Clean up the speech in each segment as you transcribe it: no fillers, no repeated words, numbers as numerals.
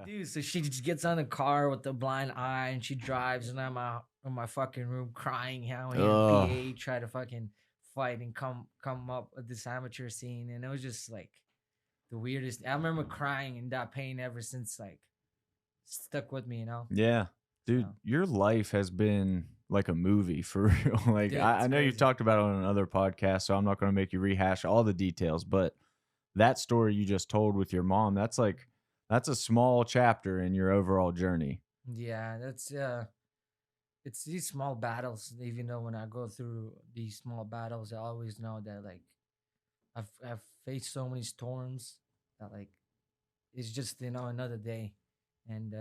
Dude, so she just gets on the car with the blind eye and she drives, and I'm out in my fucking room crying. How I hear Oh, PA try to fucking fight and come up with this amateur scene, and it was just like the weirdest. I remember crying in that pain ever since, like stuck with me, you know. yeah. Dude, So, your life has been like a movie for real. Like, dude, I it's know you've crazy. talked about it on another podcast, so I'm not going to make you rehash all the details, but that story you just told with your mom, that's a small chapter in your overall journey. Yeah, that's. It's these small battles. Even though when I go through these small battles, I always know that like I've faced so many storms that like it's just another day, and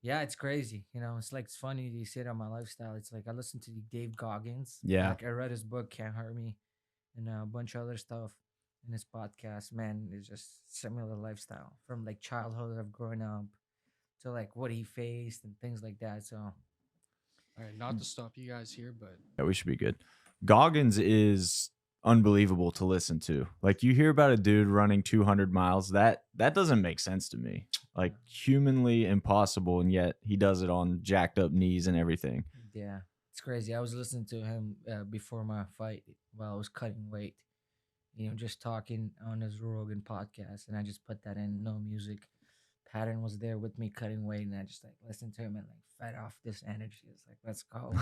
yeah, it's crazy. It's like it's funny you say it on my lifestyle. It's like I listen to Dave Goggins. Yeah. Like I read his book Can't Hurt Me, and a bunch of other stuff in his podcast. Man, it's just similar lifestyle from like childhood of growing up to like what he faced and things like that. So All right, not to stop you guys here, but Yeah, we should be good. Goggins is unbelievable to listen to. Like you hear about a dude running 200 miles, that doesn't make sense to me. Like humanly impossible, and yet he does it on jacked up knees and everything. yeah, it's crazy. I was listening to him before my fight while I was cutting weight. Just talking on his Rogan podcast, and I just put that in, no music. Pattern was there with me cutting weight, and I just like listened to him and like fed off this energy. It's like, let's go.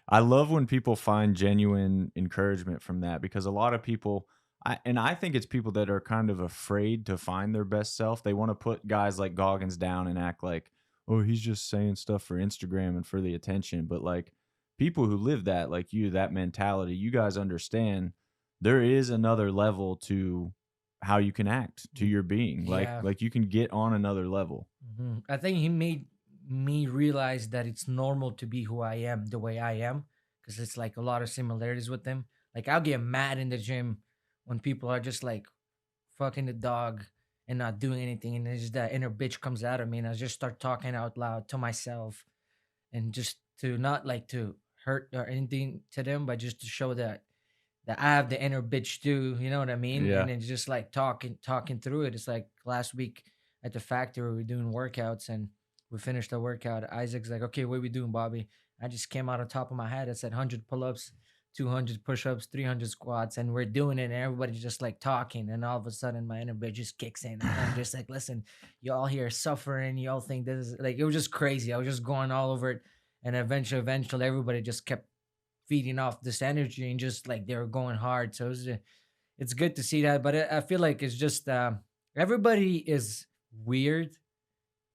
I love when people find genuine encouragement from that because a lot of people, I think it's people that are kind of afraid to find their best self. They want to put guys like Goggins down and act like, oh, he's just saying stuff for Instagram and for the attention. But like people who live that, like you, that mentality, you guys understand there is another level to how you can act to your being. Like Yeah. like you can get on another level. I think he made me realize that it's normal to be who I am, the way I am, because it's like a lot of similarities with him. Like I'll get mad in the gym when people are just like fucking the dog and not doing anything, and it's just that inner bitch comes out of me, and I just start talking out loud to myself, and just to not like to hurt or anything to them, but just to show that I have the inner bitch too. You know what I mean? Yeah. And it's just like talking through it. It's like last week at the factory we were doing workouts, and we finished the workout. Isaac's like, "Okay, what are we doing, Bobby?" I just came out on top of my head. I said 100 pull-ups, 200 push-ups, 300 squats, and we're doing it, and everybody's just like talking, and all of a sudden my inner bitch just kicks in, and I'm just like, "Listen, y'all here suffering. Y'all think this is like," it was just crazy. I was just going all over it, and eventually, everybody just kept feeding off this energy, and just like they were going hard. So it's good to see that. But I feel like it's just everybody is weird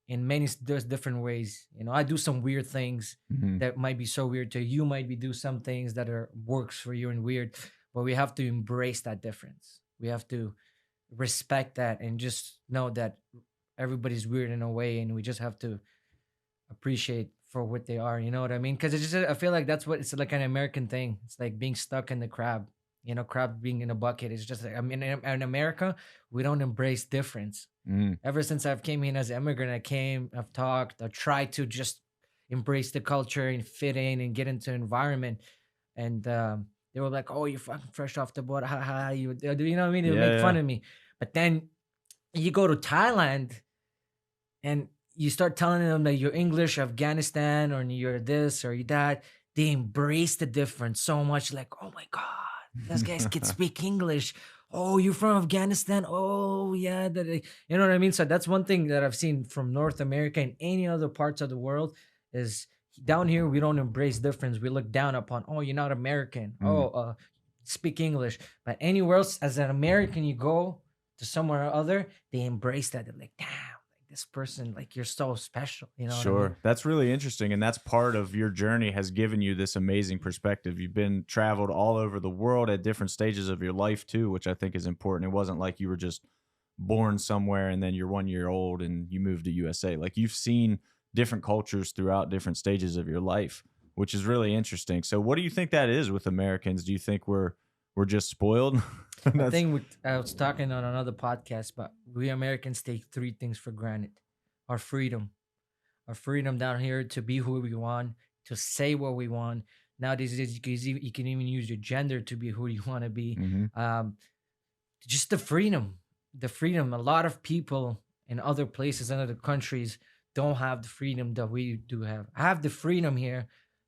in many there's different ways. I do some weird things Mhm. that might be so weird to you. Might be do some things that are works for you and weird, but we have to embrace that difference. We have to respect that and just know that everybody's weird in a way, and we just have to appreciate for what they are. You know what I mean? Because it's just I feel like that's what it's like an American thing. It's like being stuck in the crab. Crab being in a bucket. It's just like I mean, in America, we don't embrace difference. Mhm. Ever since I've came in as an immigrant, I've talked, I tried to just embrace the culture and fit in and get into environment. And they were like, "Oh, you're fucking fresh off the boat. How you do? You know what I mean?" They would Yeah, make fun yeah. of me. But then you go to Thailand and you start telling them that you're English, Afghanistan, or you're this or you that, they embrace the difference so much. Like, oh my god, those guys can speak English. Oh, you're from Afghanistan. Oh yeah, you know what I mean. So that's one thing that I've seen from North America and any other parts of the world is down here we don't embrace difference. We look down upon. Oh, you're not American. Mm. Oh, speak English. But anywhere else, as an American, you go to somewhere or other, they embrace that. They're like, damn, this person, like you're so special. You know what I mean? Sure. That's really interesting. And that's part of your journey has given you this amazing perspective. You've been traveled all over the world at different stages of your life too, which I think is important. It wasn't like you were just born somewhere and then you're 1 year old and you moved to USA. Like you've seen different cultures throughout different stages of your life, which is really interesting. So what do you think that is with Americans? Do you think we're just spoiled? I That's think I was talking on another podcast, but we Americans take three things for granted: our freedom, down here to be who we want, to say what we want. Nowadays, you can even use your gender to be who you want to be. mhm. Um, just the freedom. A lot of people in other places and other countries don't have the freedom that we do have. I have the freedom here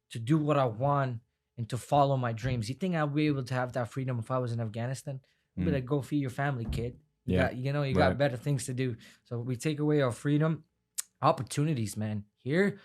to do what I want and to follow my dreams. You think I'll be able to have that freedom if I was in Afghanistan? I'd be Mm. like, go feed your family, kid. You Yeah. got, you got Right. better things to do. So we take away our freedom, opportunities, man. Here,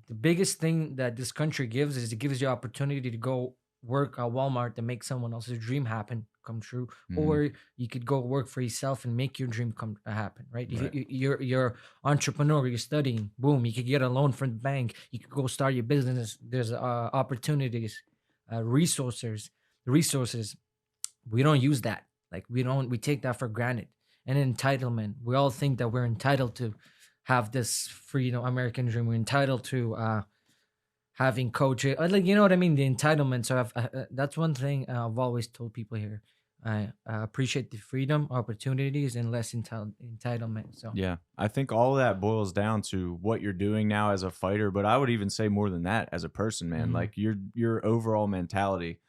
the biggest thing that this country gives is it gives you opportunity to go work at Walmart to make someone else's dream happen, come true, Mhm. or you could go work for yourself and make your dream come happen. Right? If Right. you're entrepreneur, you're studying, boom, you could get a loan from the bank. You could go start your business. There's opportunities, resources. We don't use that. Like we take that for granted. And entitlement. We all think that we're entitled to have this freedom, American dream. We're entitled to having coaches, like you know what I mean, the entitlement. So that's one thing I've always told people here. I appreciate the freedom, opportunities, and less entitlement. So Yeah. I think all of that boils down to what you're doing now as a fighter, but I would even say more than that as a person, man. mhm. Like your overall mentality.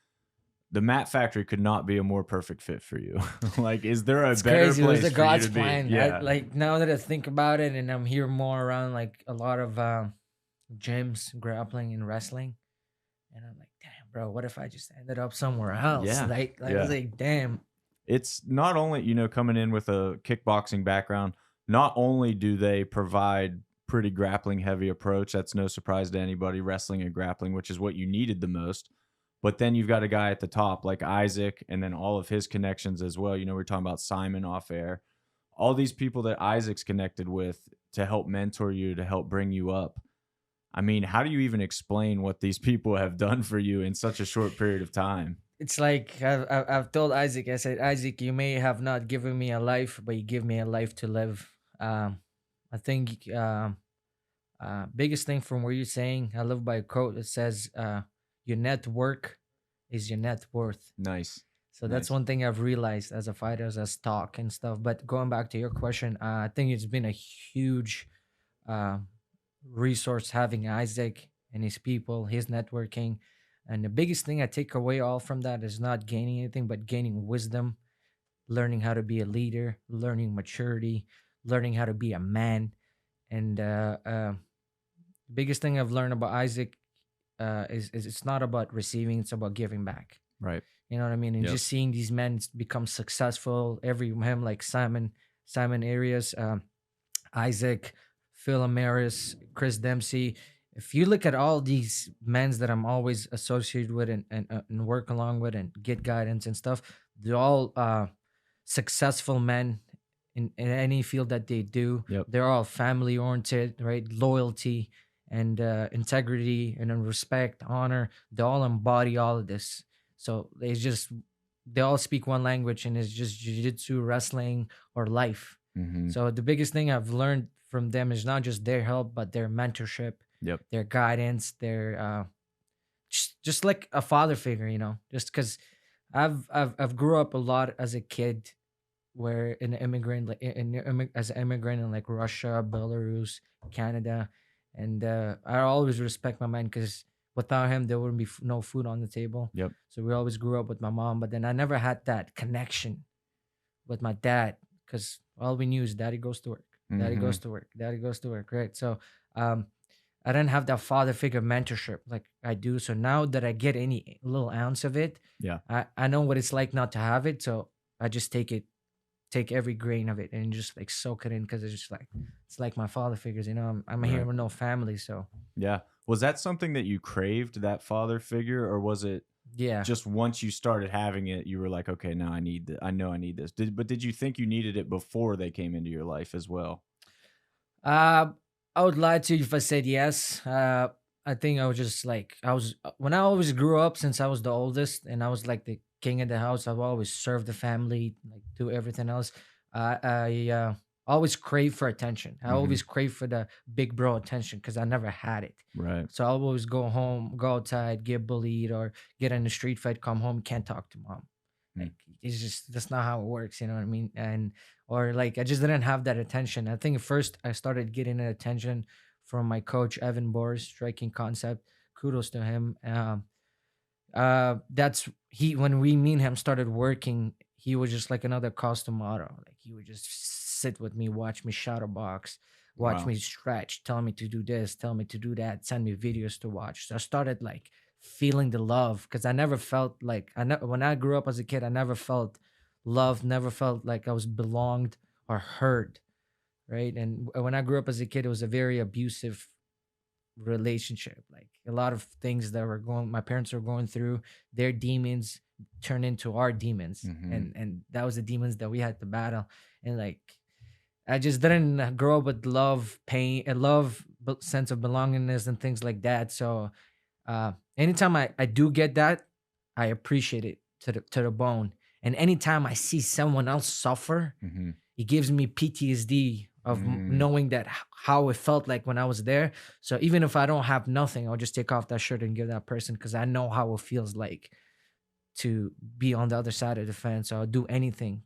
The Mat Factory could not be a more perfect fit for you. Like, is there a It's better crazy. It was place the for you God's to be? plan. Yeah. Like now that I think about it, and I'm here more around like a lot of gyms, grappling, and wrestling, and I'm like, damn, bro, what if I just ended up somewhere else? Yeah. Like I was Yeah. like, damn. It's not only, coming in with a kickboxing background, not only do they provide pretty grappling heavy approach, that's no surprise to anybody, wrestling and grappling, which is what you needed the most. But then you've got a guy at the top like Isaac and then all of his connections as well. We're talking about Simon off air. All these people that Isaac's connected with to help mentor you, to help bring you up. I mean, how do you even explain what these people have done for you in such a short period of time? It's like I've told Isaac. I said, Isaac, you may have not given me a life, but you give me a life to live. I think biggest thing from where you're saying, I live by a quote that says, "Your network is your net worth." Nice. So that's Nice. one thing I've realized as a fighter, as a stock and stuff. But going back to your question, I think it's been a huge uh, resource having Isaac and his people, his networking. And the biggest thing I take away all from that is not gaining anything, but gaining wisdom, learning how to be a leader, learning maturity, learning how to be a man. And the biggest thing I've learned about Isaac is it's not about receiving, it's about giving back. Right. You know what I mean? And Yep. just seeing these men become successful, every him like Simon Arias, Isaac, Phil Amaris, Chris Dempsey. If you look at all these men that I'm always associated with and work along with and get guidance and stuff, they're all successful men in any field that they do. Yep. They're all family oriented, right? Loyalty and integrity and then respect, honor. They all embody all of this. So they all speak one language, and it's just jiu-jitsu, wrestling, or life. Mm-hmm. So the biggest thing I've learned from them is not just their help, but their mentorship, Yep. their guidance, their just like a father figure, just because I've grew up a lot as a kid, where an immigrant, like as an immigrant in like Russia, Belarus, Canada, and I always respect my man because without him there wouldn't be no food on the table. Yep. So we always grew up with my mom, but then I never had that connection with my dad because all we knew is daddy goes to work, daddy Mm-hmm. goes to work, daddy goes to work, right? So um, I didn't have that father figure mentorship like I do. So now that I get any little ounce of it, Yeah. I know what it's like not to have it. So I just take every grain of it and just like soak it in because it's like my father figures. I'm here Right. with no family, so Yeah. Was that something that you craved, that father figure, or was it yeah. just once you started having it, you were like, okay, now I know I need this. Did you think you needed it before they came into your life as well? Uh, I would lie to you if I said yes. I think I was just like when I always grew up since I was the oldest and I was like the king of the house. I've always served the family, like do everything else. I always crave for attention. I Mm-hmm. always crave for the big bro attention because I never had it. Right. So I always go home, go outside, get bullied, or get in a street fight, come home, can't talk to mom. Mm. Like it's just that's not how it works, you know what I mean? And or like I just didn't have that attention. I think at first I started getting that attention from my coach Evan Boris, striking concept. Kudos to him. That's he when we me and him started working, he was just like another custom model. Like he would just sit with me, watch me shadow box, watch Wow. me stretch, tell me to do this, tell me to do that, send me videos to watch. So I started like feeling the love because I never felt like when I grew up as a kid, I never felt love, never felt like I was belonged or heard, right? And when I grew up as a kid, it was a very abusive relationship. Like a lot of things that were going, my parents were going through, their demons turned into our demons, Hmm. and that was the demons that we had to battle. And like I just didn't grow up with love, pain, and love, sense of belongingness, and things like that. So anytime I do get that, I appreciate it to the bone. And anytime I see someone else suffer, Hmm. it gives me PTSD of Mm. knowing that how it felt like when I was there. So even if I don't have nothing, I'll just take off that shirt and give that person because I know how it feels like to be on the other side of the fence. So I'll do anything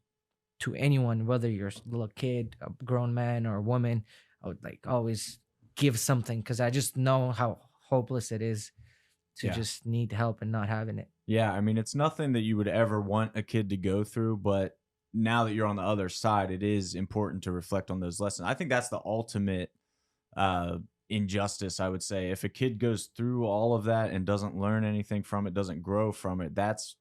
to anyone, whether you're a little kid, a grown man, or a woman. I would like always give something because I just know how hopeless it is to Yeah. just need help and not having it. Yeah, I mean, it's nothing that you would ever want a kid to go through, but now that you're on the other side, it is important to reflect on those lessons. I think that's the ultimate uh, injustice, I would say. If a kid goes through all of that and doesn't learn anything from it, doesn't grow from it, that's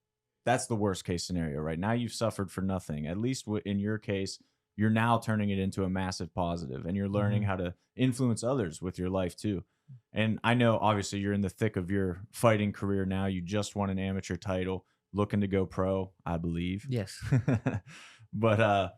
the worst case scenario, right? Now you've suffered for nothing. At least in your case, you're now turning it into a massive positive, and you're learning Hmm. how to influence others with your life too. And I know obviously you're in the thick of your fighting career now. You just won an amateur title, looking to go pro, I believe. Yes. But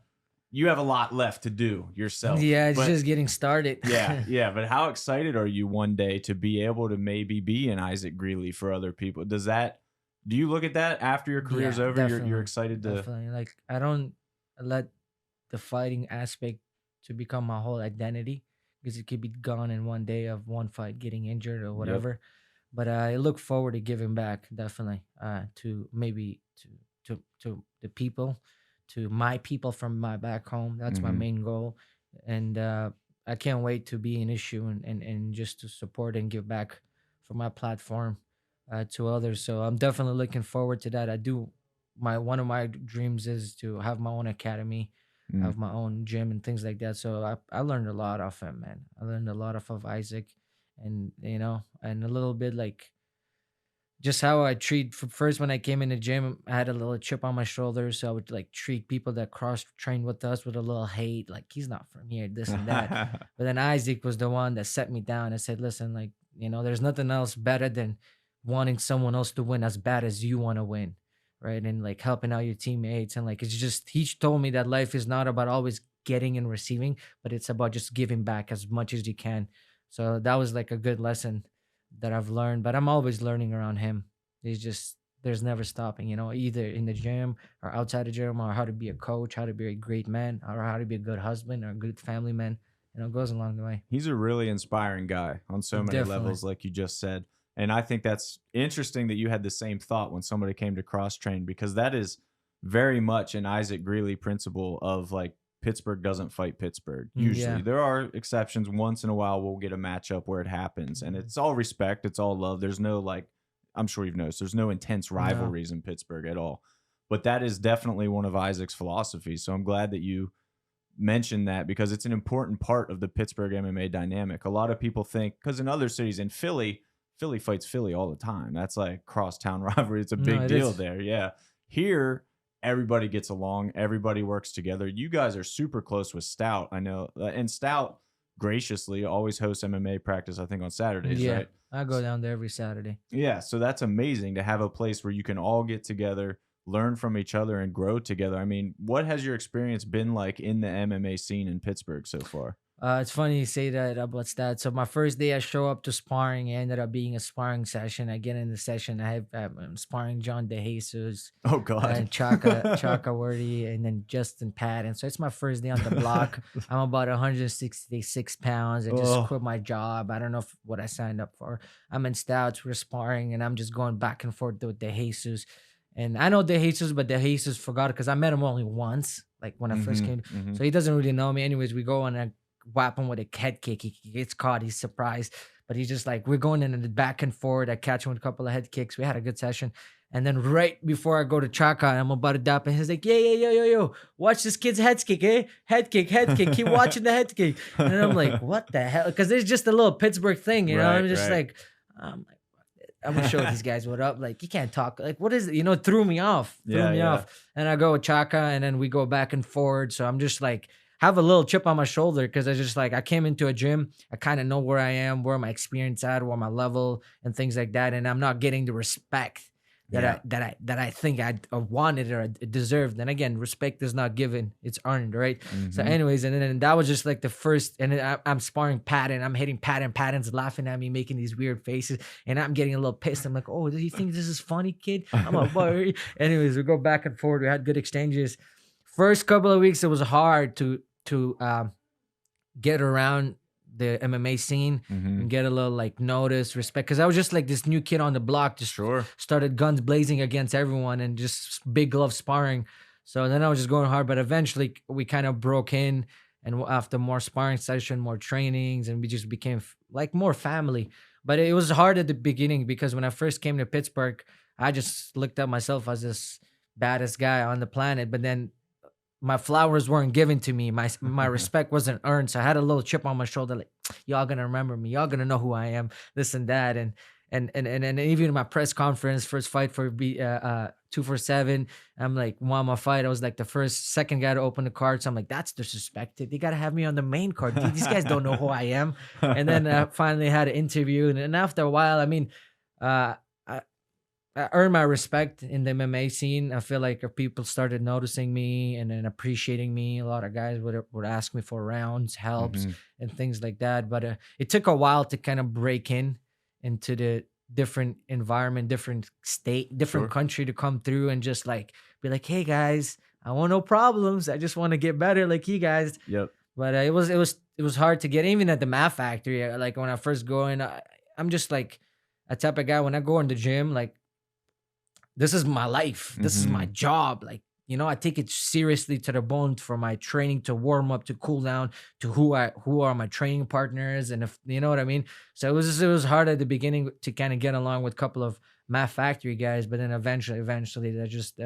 you have a lot left to do yourself. Yeah, it's But just getting started. yeah, yeah. But how excited are you one day to be able to maybe be an Isaac Greeley for other people? Do you look at that after your career's Yeah, over? You're definitely. excited to Definitely. Like I don't let the fighting aspect to become my whole identity because it could be gone in one day of one fight getting injured or Yep. whatever. But I look forward to giving back definitely to maybe to the people, to my people from my back home. That's my Hmm. main goal. And I can't wait to be an issue and just to support and give back from my platform to others. So I'm definitely looking forward to that. I do my one of my dreams is to have my own academy, Mm. have my own gym and things like that. So I learned a lot off him, man. I learned a lot off of Isaac, and and a little bit like just how I treat first when I came in the gym, I had a little chip on my shoulder, so I would like treat people that cross train with us with a little hate, like he's not from here, this and that. But then Isaac was the one that set me down and said, "Listen, like there's nothing else better than wanting someone else to win as bad as you want to win, right? And like helping out your teammates, and like it's just he told me that life is not about always getting and receiving, but it's about just giving back as much as you can." So that was like a good lesson that I've learned, but I'm always learning around him. He's just there's never stopping, either in the gym or outside the gym, or how to be a coach, how to be a great man, or how to be a good husband or a good family man. It goes along the way. He's a really inspiring guy on so many Definitely. levels, like you just said. And I think that's interesting that you had the same thought when somebody came to cross train, because that is very much an Isaac Greeley principle of like Pittsburgh doesn't fight Pittsburgh. Usually Yeah. there are exceptions. Once in a while, we'll get a matchup where it happens, and Mhm. it's all respect, it's all love. There's no like, I'm sure you've noticed, there's no intense No. rivalries in Pittsburgh at all. But that is definitely one of Isaac's philosophies. So I'm glad that you mention that, because it's an important part of the Pittsburgh MMA dynamic. A lot of people think, because in other cities, in Philly fights Philly all the time. That's like crosstown rivalry. It's a No, big it deal is. there. Yeah. Here, everybody gets along, everybody works together. You guys are super close with Stout, I know. And Stout graciously always hosts MMA practice, I think, on Saturdays, Yeah. right? I go down there every Saturday. Yeah, so that's amazing to have a place where you can all get together, learn from each other, and grow together. I mean, what has your experience been like in the MMA scene in Pittsburgh so far? It's funny you say that about that. So my first day I show up to sparring, it ended up being a sparring session. I get in the session, I have I'm sparring John DeJesus Oh God. and Chaka Wordy, and then Justin Patton. So it's my first day on the block. I'm about 166 pounds. I just Oh. quit my job. I don't know what I signed up for. I'm in Stouts, we're sparring, and I'm just going back and forth with DeJesus. And I know DeJesus, but DeJesus forgot because I met him only once, like when I first Mm-hmm. came. Mm-hmm. So he doesn't really know me. Anyways, we go and I whap him with a head kick. He gets caught. He's surprised, but he's just like, we're going in the back and forward. I catch him with a couple of head kicks. We had a good session. And then right before I go to Chaka, I'm about to dap, and he's like, yeah, yeah, yo, yo, yo, watch this kid's head kick, eh? Head kick, head kick. Keep watching the head kick. And I'm like, what the hell? Because there's just a little Pittsburgh thing, you know? Right, I'm just right. like, I'm gonna show these guys what up. Like, you can't talk. Like, what is it? You know, it threw me off. Yeah, yeah. And I go with Chaka, and then we go back and forward. So I'm just like, have a little chip on my shoulder because I just like, I came into a gym. I kind of know where I am, where my experience at, where my level and things like that. And I'm not getting the respect that I think I wanted or I deserved. And again, respect is not given; it's earned, right? So, Mhm. anyways, and then that was just like the first. And then I'm sparring Patton. I'm hitting Patton. Patton's laughing at me, making these weird faces, and I'm getting a little pissed. I'm like, "Oh, do you think this is funny, kid?" I'm a boy. Anyways, we go back and forth. We had good exchanges. First couple of weeks, it was hard to get around the MMA scene Mhm. and get a little like notice, respect. Because I was just like this new kid on the block, just Sure. started guns blazing against everyone and just big glove sparring. So then I was just going hard, but eventually we kind of broke in, and after more sparring session, more trainings, and we just became like more family. But it was hard at the beginning because when I first came to Pittsburgh, I just looked at myself as this baddest guy on the planet. But then my flowers weren't given to me. My respect wasn't earned. So I had a little chip on my shoulder, like, y'all gonna remember me. Y'all gonna know who I am. This and that. And even in my press conference, first fight for 247, I'm like, won my fight. I was like the second guy to open the card. So I'm like, that's disrespected. They gotta have me on the main card. These guys don't know who I am. And then I finally had an interview. And after a while, I mean, I earned my respect in the MMA scene. I feel like people started noticing me and then appreciating me. A lot of guys would ask me for rounds, helps, Mhm. and things like that. But it took a while to kind of break into the different environment, different state, different Sure. country to come through and just like be like, hey guys, I want no problems. I just want to get better like you guys. Yep. But it was hard to get even at the math factory. Like when I first go in, I'm just like a type of guy when I go in the gym, like this is my life. This is my Mhm. job. Like, I take it seriously to the bone for my training to warm up, to cool down, to who are my training partners. And if you know what I mean. So it was hard at the beginning to kind of get along with a couple of Math Factory guys, but then eventually they just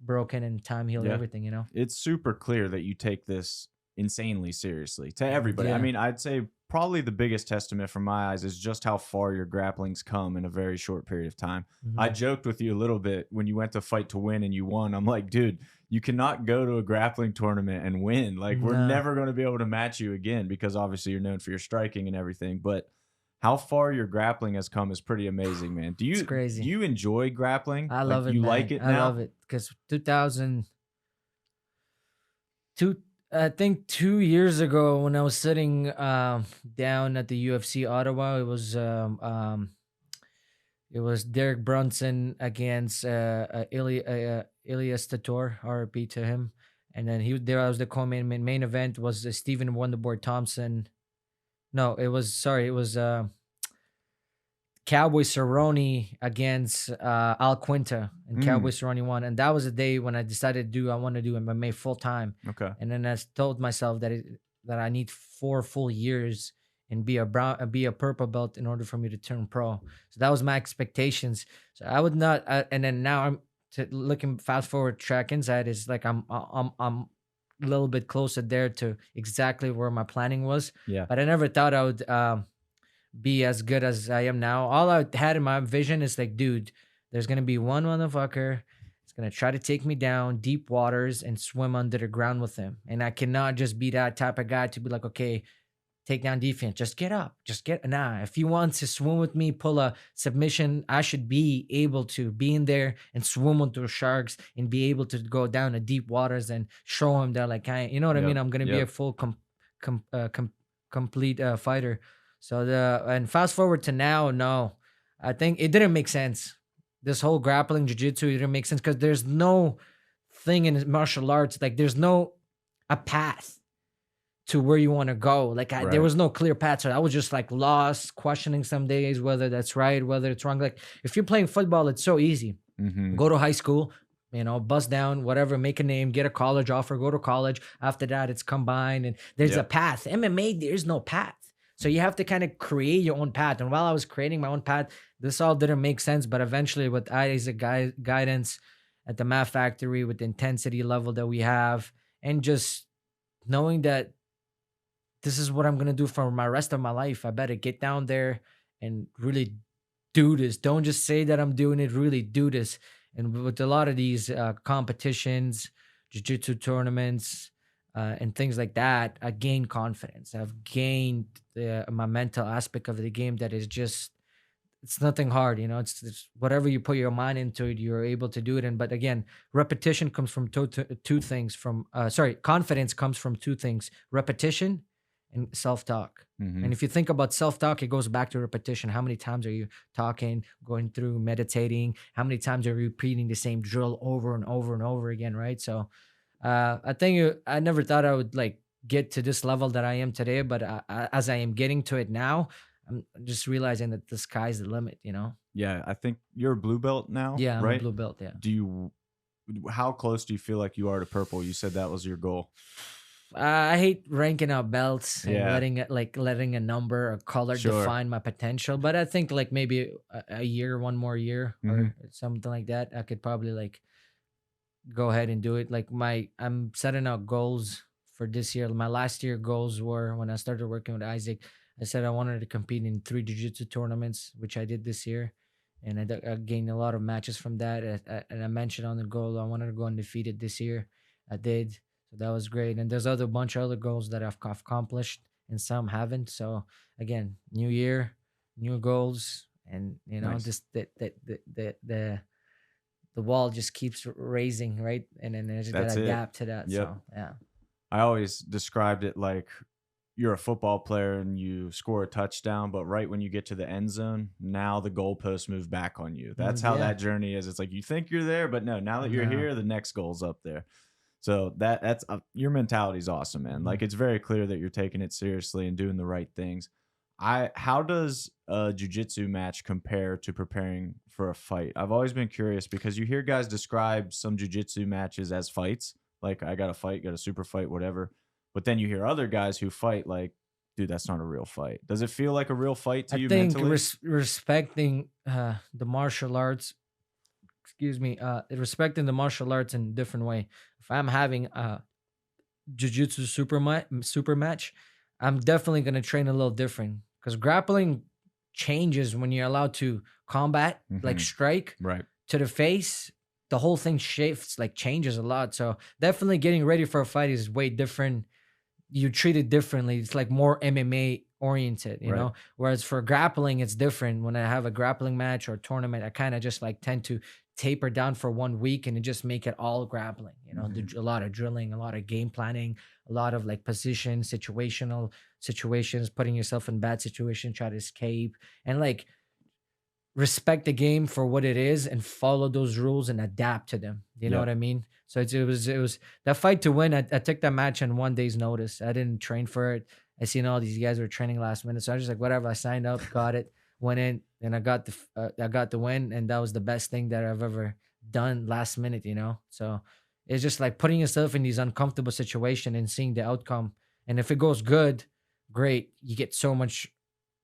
broke in and time healed Yeah. everything. It's super clear that you take this insanely seriously to everybody. I Yeah. mean, I'd say probably the biggest testament from my eyes is just how far your grappling's come in a very short period of time. I Mhm. joked with you a little bit when you went to fight to win and you won. I'm like, dude, you cannot go to a grappling tournament and win. Like, we're No. never going to be able to match you again because obviously you're known for your striking and everything. But how far your grappling has come is pretty amazing, man. Do It's you crazy. do you enjoy grappling? I Like, love it, you man. like it I now? love it because 2002. I think 2 years ago when I was sitting down at the UFC Ottawa, it was Derek Brunson against Ilias Tator, RP to him, and then there was the main event was Stephen Wonderboy Thompson. No, it was Cowboy Cerrone against Al Quinta, and Cowboy Mm, Cerrone won. And that was the day when I decided I want to do MMA full time. okay. And then I told myself that I need 4 full years and be a purple belt in order for me to turn pro. So that was my expectations. So I would not. And then now looking fast forward. Track Inside is like I'm a little bit closer there to exactly where my planning was. Yeah. But I never thought I would be as good as I am now. All I had in my vision is like, dude, there's gonna be one motherfucker. It's gonna try to take me down deep waters and swim under the ground with him. And I cannot just be that type of guy to be like, okay, take down defense. Just get up. If you want to swim with me, pull a submission, I should be able to be in there and swim with those sharks and be able to go down to deep waters and show him that, like, you know what I mean? Yep. I'm gonna be a Yep. full complete fighter. So and fast forward to now, no, I think it didn't make sense. This whole grappling jiu-jitsu didn't make sense because there's no thing in martial arts, like there's no a path to where you want to go. Like there Right. was no clear path. So I was just like lost, questioning some days whether that's right, whether it's wrong. Like if you're playing football, it's so easy. Mm-hmm. Go to high school, bust down, whatever, make a name, get a college offer, go to college. After that, it's combined and there's a Yep. path. MMA, there's no path. So you have to kind of create your own path. And while I was creating my own path, this all didn't make sense. But eventually, with Isaac guidance at the Math Factory, with the intensity level that we have, and just knowing that this is what I'm gonna do for my rest of my life, I better get down there and really do this. Don't just say that I'm doing it, really do this. And with a lot of these competitions, jiu-jitsu tournaments, and things like that, I gained confidence. I've gained my mental aspect of the game that is just, it's nothing hard, it's whatever you put your mind into it, you're able to do it. And but again, repetition comes from two things from sorry, confidence comes from two things: repetition and self-talk. Hmm. And if you think about self-talk, it goes back to repetition. How many times are you talking, going through, meditating? How many times are you repeating the same drill over and over and over again, right? So I think I never thought I would like get to this level that I am today, but as I am getting to it now, I'm just realizing that the sky's the limit. Yeah, I think you're a blue belt now, Yeah, I'm a right? blue belt. Yeah. Do you? How close do you feel like you are to purple? You said that was your goal. I hate ranking out belts and Yeah. letting a number or color Sure. define my potential. But I think like maybe a year, one more year or something like that, I could probably like go ahead and do it. Like I'm setting out goals for this year. My last year goals were, when I started working with Isaac, I said I wanted to compete in 3 jiu-jitsu tournaments, which I did this year. And I gained a lot of matches from that. And I mentioned on the goal, I wanted to go undefeated this year. I did. So that was great. And there's other bunch of other goals that I've accomplished and some haven't. So again, new year, new goals. And Nice. just the wall just keeps raising, right? And then I just That's gotta it. adapt to that. Yep. So yeah. I always described it like you're a football player and you score a touchdown, but right when you get to the end zone, now the goalposts move back on you. That's how Yeah. that journey is. It's like you think you're there, but no, now that you're No. here, the next goal's up there. So that's your mentality is awesome, man. Like it's very clear that you're taking it seriously and doing the right things. How does a jujitsu match compare to preparing for a fight? I've always been curious because you hear guys describe some jujitsu matches as fights, like I got a fight, got a super fight, whatever. But then you hear other guys who fight like, dude, that's not a real fight. Does it feel like a real fight to I you think mentally? respecting the martial arts, excuse me, respecting the martial arts in a different way. If I'm having a jiu-jitsu super match, I'm definitely going to train a little different, because grappling changes when you're allowed to combat, like Mhm. strike Right. to the face. The whole thing shifts, like changes a lot. So definitely getting ready for a fight is way different. You treat it differently. It's like more MMA oriented, Right. Whereas for grappling, it's different. When I have a grappling match or tournament, I kind of just like tend to taper down for 1 week and just make it all grappling. A lot of drilling, a lot of game planning, a lot of like position, situational situations, putting yourself in bad situations, try to escape, and like respect the game for what it is and follow those rules and adapt to them. You know Yep. what I mean? So it was that fight to win. I took that match on 1 day's notice. I didn't train for it. I seen all these guys were training last minute, so I was just like, whatever. I signed up, got it, went in, and I got the win, and that was the best thing that I've ever done last minute. So it's just like putting yourself in these uncomfortable situation and seeing the outcome. And if it goes good, great. You get so much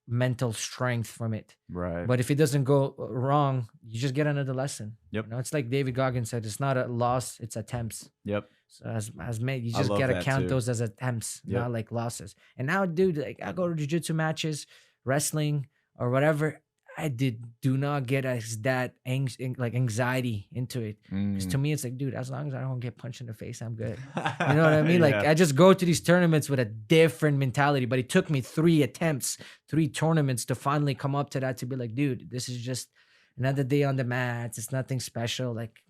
mental strength from it. Right. But if it doesn't go wrong, you just get another lesson. Yep. It's like David Goggins said, it's not a loss, it's attempts. Yep. So as made, you I just love gotta that count too. those as attempts, Yep. not like losses. And now, dude, like I go to jiu-jitsu matches, wrestling, or whatever. I do not get that anxiety into it. Because to me, it's like, dude, as long as I don't get punched in the face, I'm good. You know what I mean? Like Yeah. I just go to these tournaments with a different mentality. But it took me 3 attempts, 3 tournaments to finally come up to that, to be like, dude, this is just another day on the mats. It's nothing special. Like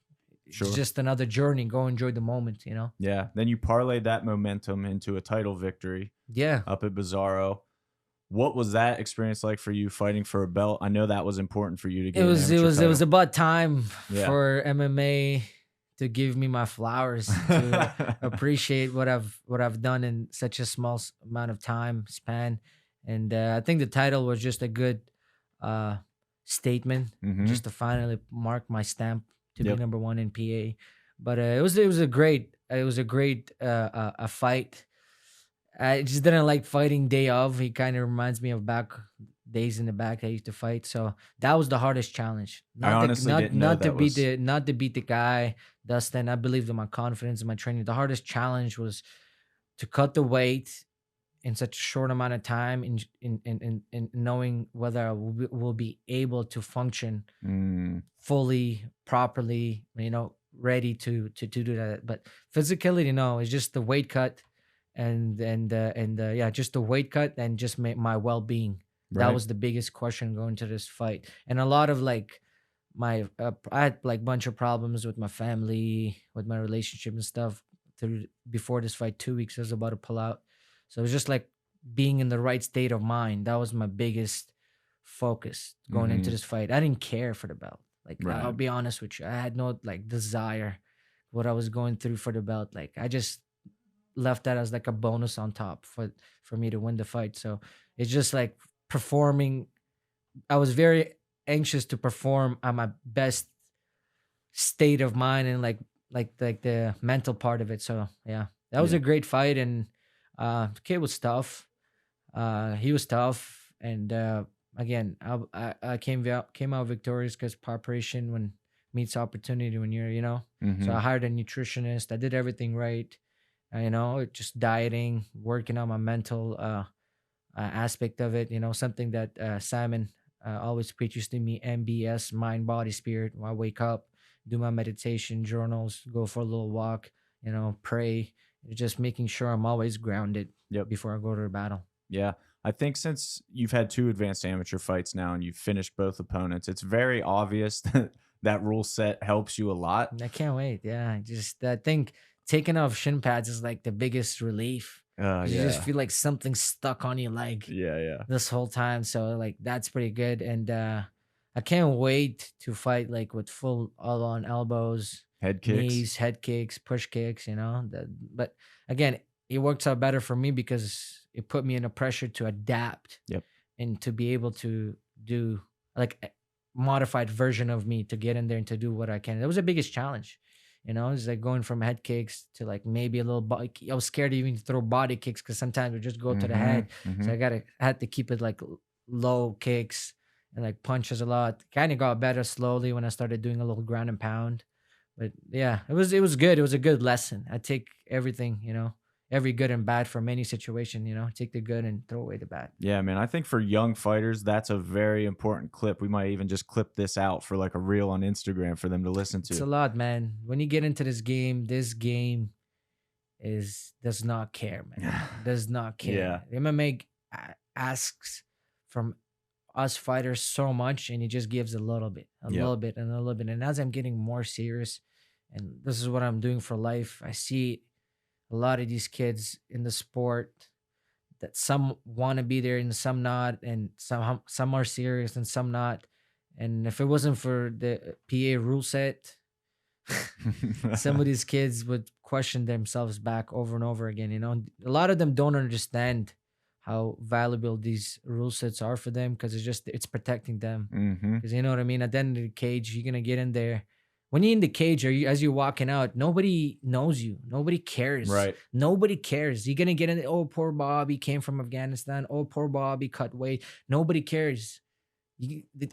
Sure. it's just another journey. Go enjoy the moment. Yeah. Then you parlayed that momentum into a title victory Yeah. up at Bizarro. What was that experience like for you, fighting for a belt? I know that was important for you to get. It was about time Yeah. for MMA to give me my flowers, to appreciate what I've done in such a small amount of time span. And I think the title was just a good statement, Mhm. just to finally mark my stamp to Yep. be number 1 in PA. But it was a great a fight. I just didn't like fighting day of. He kind of reminds me of back days in the back I used to fight. So that was the hardest challenge. I honestly didn't know that was. Not to beat the guy, Dustin. I believed in my confidence and my training. The hardest challenge was to cut the weight in such a short amount of time, in knowing whether I will be able to function Mm, fully, properly, ready to do that. But physically, it's just the weight cut, and yeah, just the weight cut, and just my well being. That right. was the biggest question going to this fight, and a lot of like I had like bunch of problems with my family, with my relationship and stuff through before this fight. 2 weeks I was about to pull out, so it was just like being in the right state of mind. That was my biggest focus going into Hmm. this fight. I didn't care for the belt. Like I'll Right. be honest with you, I had no like desire what I was going through for the belt. Like I just left that as like a bonus on top for me to win the fight. So it's just like performing. I was very anxious to perform at my best state of mind, and like the mental part of it. So yeah, that was Yeah. a great fight, and the kid was tough. He was tough, and again, I came out victorious because preparation when meets opportunity when you're. So Hmm. I hired a nutritionist. I did everything right. Just dieting, working on my mental aspect of it. Something that Simon always preaches to me: MBS, mind, body, spirit. When I wake up, do my meditation, journals, go for a little walk. Pray. Just making sure I'm always grounded Yep. before I go to the battle. Yeah. I think since you've had two advanced amateur fights now and you've finished both opponents, it's very obvious that that rule set helps you a lot. I can't wait. Yeah, I think taking off shin pads is like the biggest relief. 'Cause you just Yeah. feel like something's stuck on your leg Yeah. Yeah. this whole time. So like that's pretty good. And I can't wait to fight like with full all on elbows, Head kicks. knees, head kicks, push kicks. But again, it works out better for me because it put me in a pressure to adapt Yep. and to be able to do like a modified version of me to get in there and to do what I can. That was the biggest challenge. It's like going from head kicks to like maybe a little body. I was scared to even throw body kicks because sometimes we just go to the Hmm. head. So Hmm. I had to keep it like low kicks and like punches a lot. Kind of got better slowly when I started doing a little ground and pound. But yeah, it was good. It was a good lesson. I take everything, every good and bad from any situation. Take the good and throw away the bad. Yeah, man. I think for young fighters, that's a very important clip. We might even just clip this out for like a reel on Instagram for them to listen It's to. a lot, man. When you get into this game is does not care, man. Does not Yeah. care. MMA asks from us fighters so much, and he just gives a little bit, a Yep. little bit, and a little bit. And as I'm getting more serious, and this is what I'm doing for life, I see a lot of these kids in the sport that some want to be there and some not, and some are serious and some not. And if it wasn't for the PA rule set, some of these kids would question themselves back over and over again. A lot of them don't understand how valuable these rule sets are for them because it's protecting them. Hmm. Because you know what I mean. At the end of the cage, you're gonna get in there. When you're in the cage, or as you're walking out, nobody knows you. Nobody cares. Right. Nobody cares. You're gonna get in. Oh, poor Bobby came from Afghanistan. Oh, poor Bobby cut weight. Nobody cares.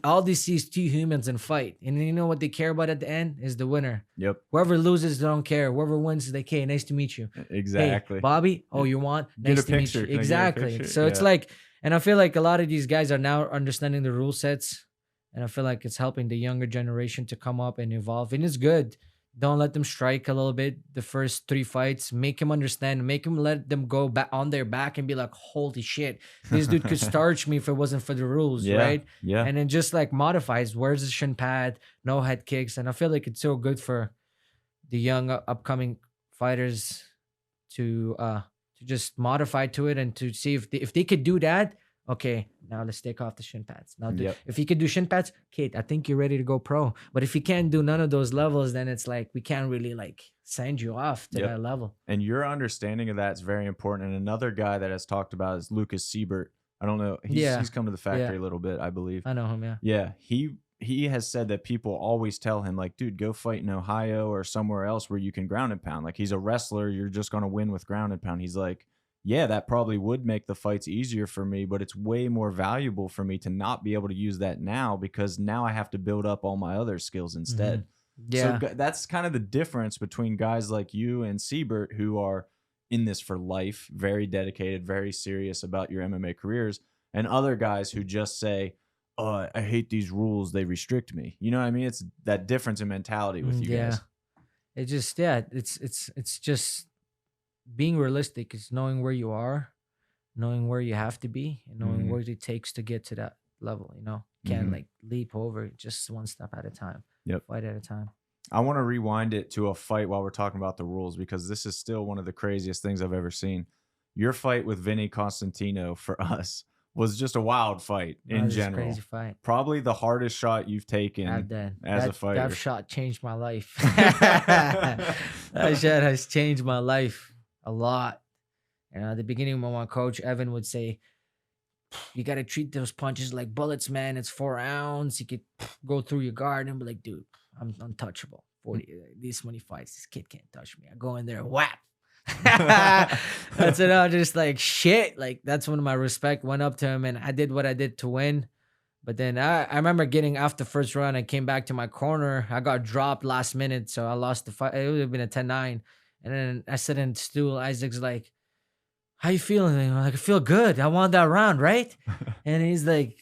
All they see is two humans and fight, and you know what they care about at the end is the winner. Yep. Whoever loses, they don't care. Whoever wins, they care. Nice to meet you. Hey, Exactly. Bobby. Oh, Yeah. you want? Get a Nice to meet picture. you. Can I get a Exactly. picture? So it's Yeah. like, and I feel like a lot of these guys are now understanding the rule sets, and I feel like it's helping the younger generation to come up and evolve, and it's good. Don't let them strike a little bit the first three fights. Make them understand. Make them let them go back on their back and be like, "Holy shit, this dude could starch me if it wasn't for the rules, Yeah. right?" Yeah. And then just like modifies. Where's the shin pad? No head kicks, and I feel like it's so good for the young upcoming fighters to just modify to it and to see if they could do that. Okay, now let's take off the shin pads. Now, Yep. if you could do shin pads, Kate, I think you're ready to go pro. But if you can't do none of those levels, then it's like we can't really like send you off to Yep. that level. And your understanding of that is very important. And another guy that has talked about is Lucas Siebert. I don't know. Yeah. He's come to the factory Yeah. a little bit, I believe. I know him. Yeah. Yeah. He has said that people always tell him, like, dude, go fight in Ohio or somewhere else where you can ground and pound. Like, he's a wrestler. You're just going to win with ground and pound. He's like, yeah, that probably would make the fights easier for me, but it's way more valuable for me to not be able to use that now because now I have to build up all my other skills Hmm. instead. So Yeah. that's kind of the difference between guys like you and Siebert who are in this for life, very dedicated, very serious about your MMA careers, and other guys who just say, "Oh, I hate these rules; they restrict me." You know what I mean? It's that difference in mentality with you Yeah. guys. It just, yeah, it's just being realistic. Is knowing where you are, knowing where you have to be, and knowing Hmm. what it takes to get to that level. Can't Hmm. like leap over it, just one step at a time, Yep. fight at a time. I want to rewind it to a fight while we're talking about the rules because this is still one of the craziest things I've ever seen. Your fight with Vinny Constantino for us was just a wild fight That in was just a crazy general. fight. Probably the hardest shot you've taken That as a that fighter. shot changed my life. That shot has changed my life a lot. And at the beginning, when my coach Evan would say, "You got to treat those punches like bullets, man. It's 4 ounces. You could go through your guard and be like, dude, I'm untouchable. 40 these many fights, this kid can't touch me. I go in there, whap." That's it. I was just like shit. Like that's when my respect went up to him, and I did what I did to win. But then I remember getting off the first round. I came back to my corner. I got dropped last minute, so I lost the fight. It would have been a 10-9. And then I sit in the stool. Isaac's like, "How you feeling?" And I'm like, "I feel good. I won that round, right?" And he's like,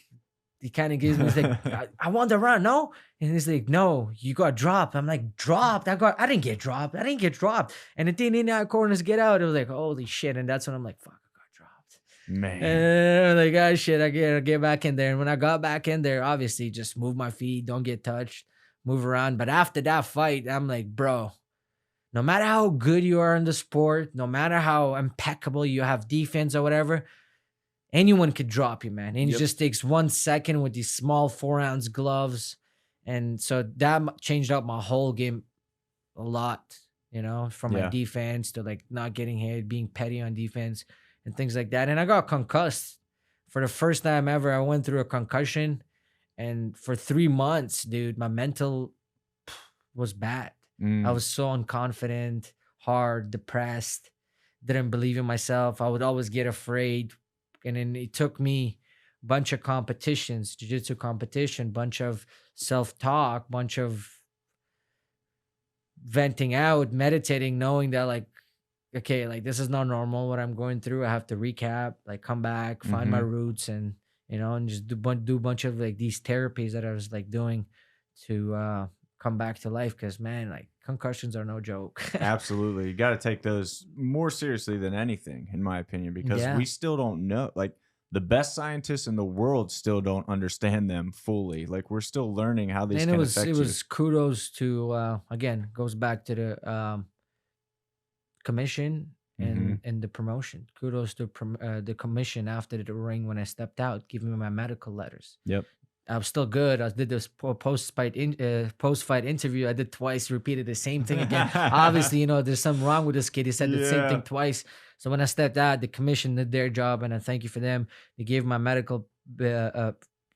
he kind of gives me, he's like, I won the round, no? And he's like, "No, you got dropped." I'm like, "Dropped? I didn't get dropped. I didn't get dropped." And the thing in that corners get out. It was like, holy shit. And that's when I'm like, fuck, I got dropped. Man. And I'm like, ah, shit, I get back in there. And when I got back in there, obviously just move my feet, don't get touched, move around. But after that fight, I'm like, bro, no matter how good you are in the sport, no matter how impeccable you have defense or whatever, anyone could drop you, man. And it Yep. just takes 1 second with these small 4 ounce gloves. And so that changed up my whole game a lot, from my Yeah. defense to like not getting hit, being petty on defense and things like that. And I got concussed for the first time ever. I went through a concussion. And for 3 months, dude, my mental was bad. I Mm. was so unconfident, hard, depressed, didn't believe in myself. I would always get afraid. And then it took me a bunch of competitions, jiu-jitsu competition, bunch of self-talk, bunch of venting out, meditating, knowing that like, okay, like this is not normal what I'm going through. I have to recap, like come back, find my Mhm. roots and just do a bunch of like these therapies that I was like doing to come back to life. Cause man, like concussions are no joke. Absolutely. You got to take those more seriously than anything, in my opinion, because Yeah. we still don't know. Like, the best scientists in the world still don't understand them fully. Like, we're still learning how these And it can was affect it you. was kudos to again goes back to the commission Hmm. and the promotion. Kudos to the commission after the ring when I stepped out, giving me my medical letters. Yep. I was still good. I did this post fight interview. I did twice, repeated the same thing again. Obviously, there's something wrong with this kid. He said the same thing Yeah. twice. So when I stepped out, the commission did their job, and I thank you for them. They gave my medical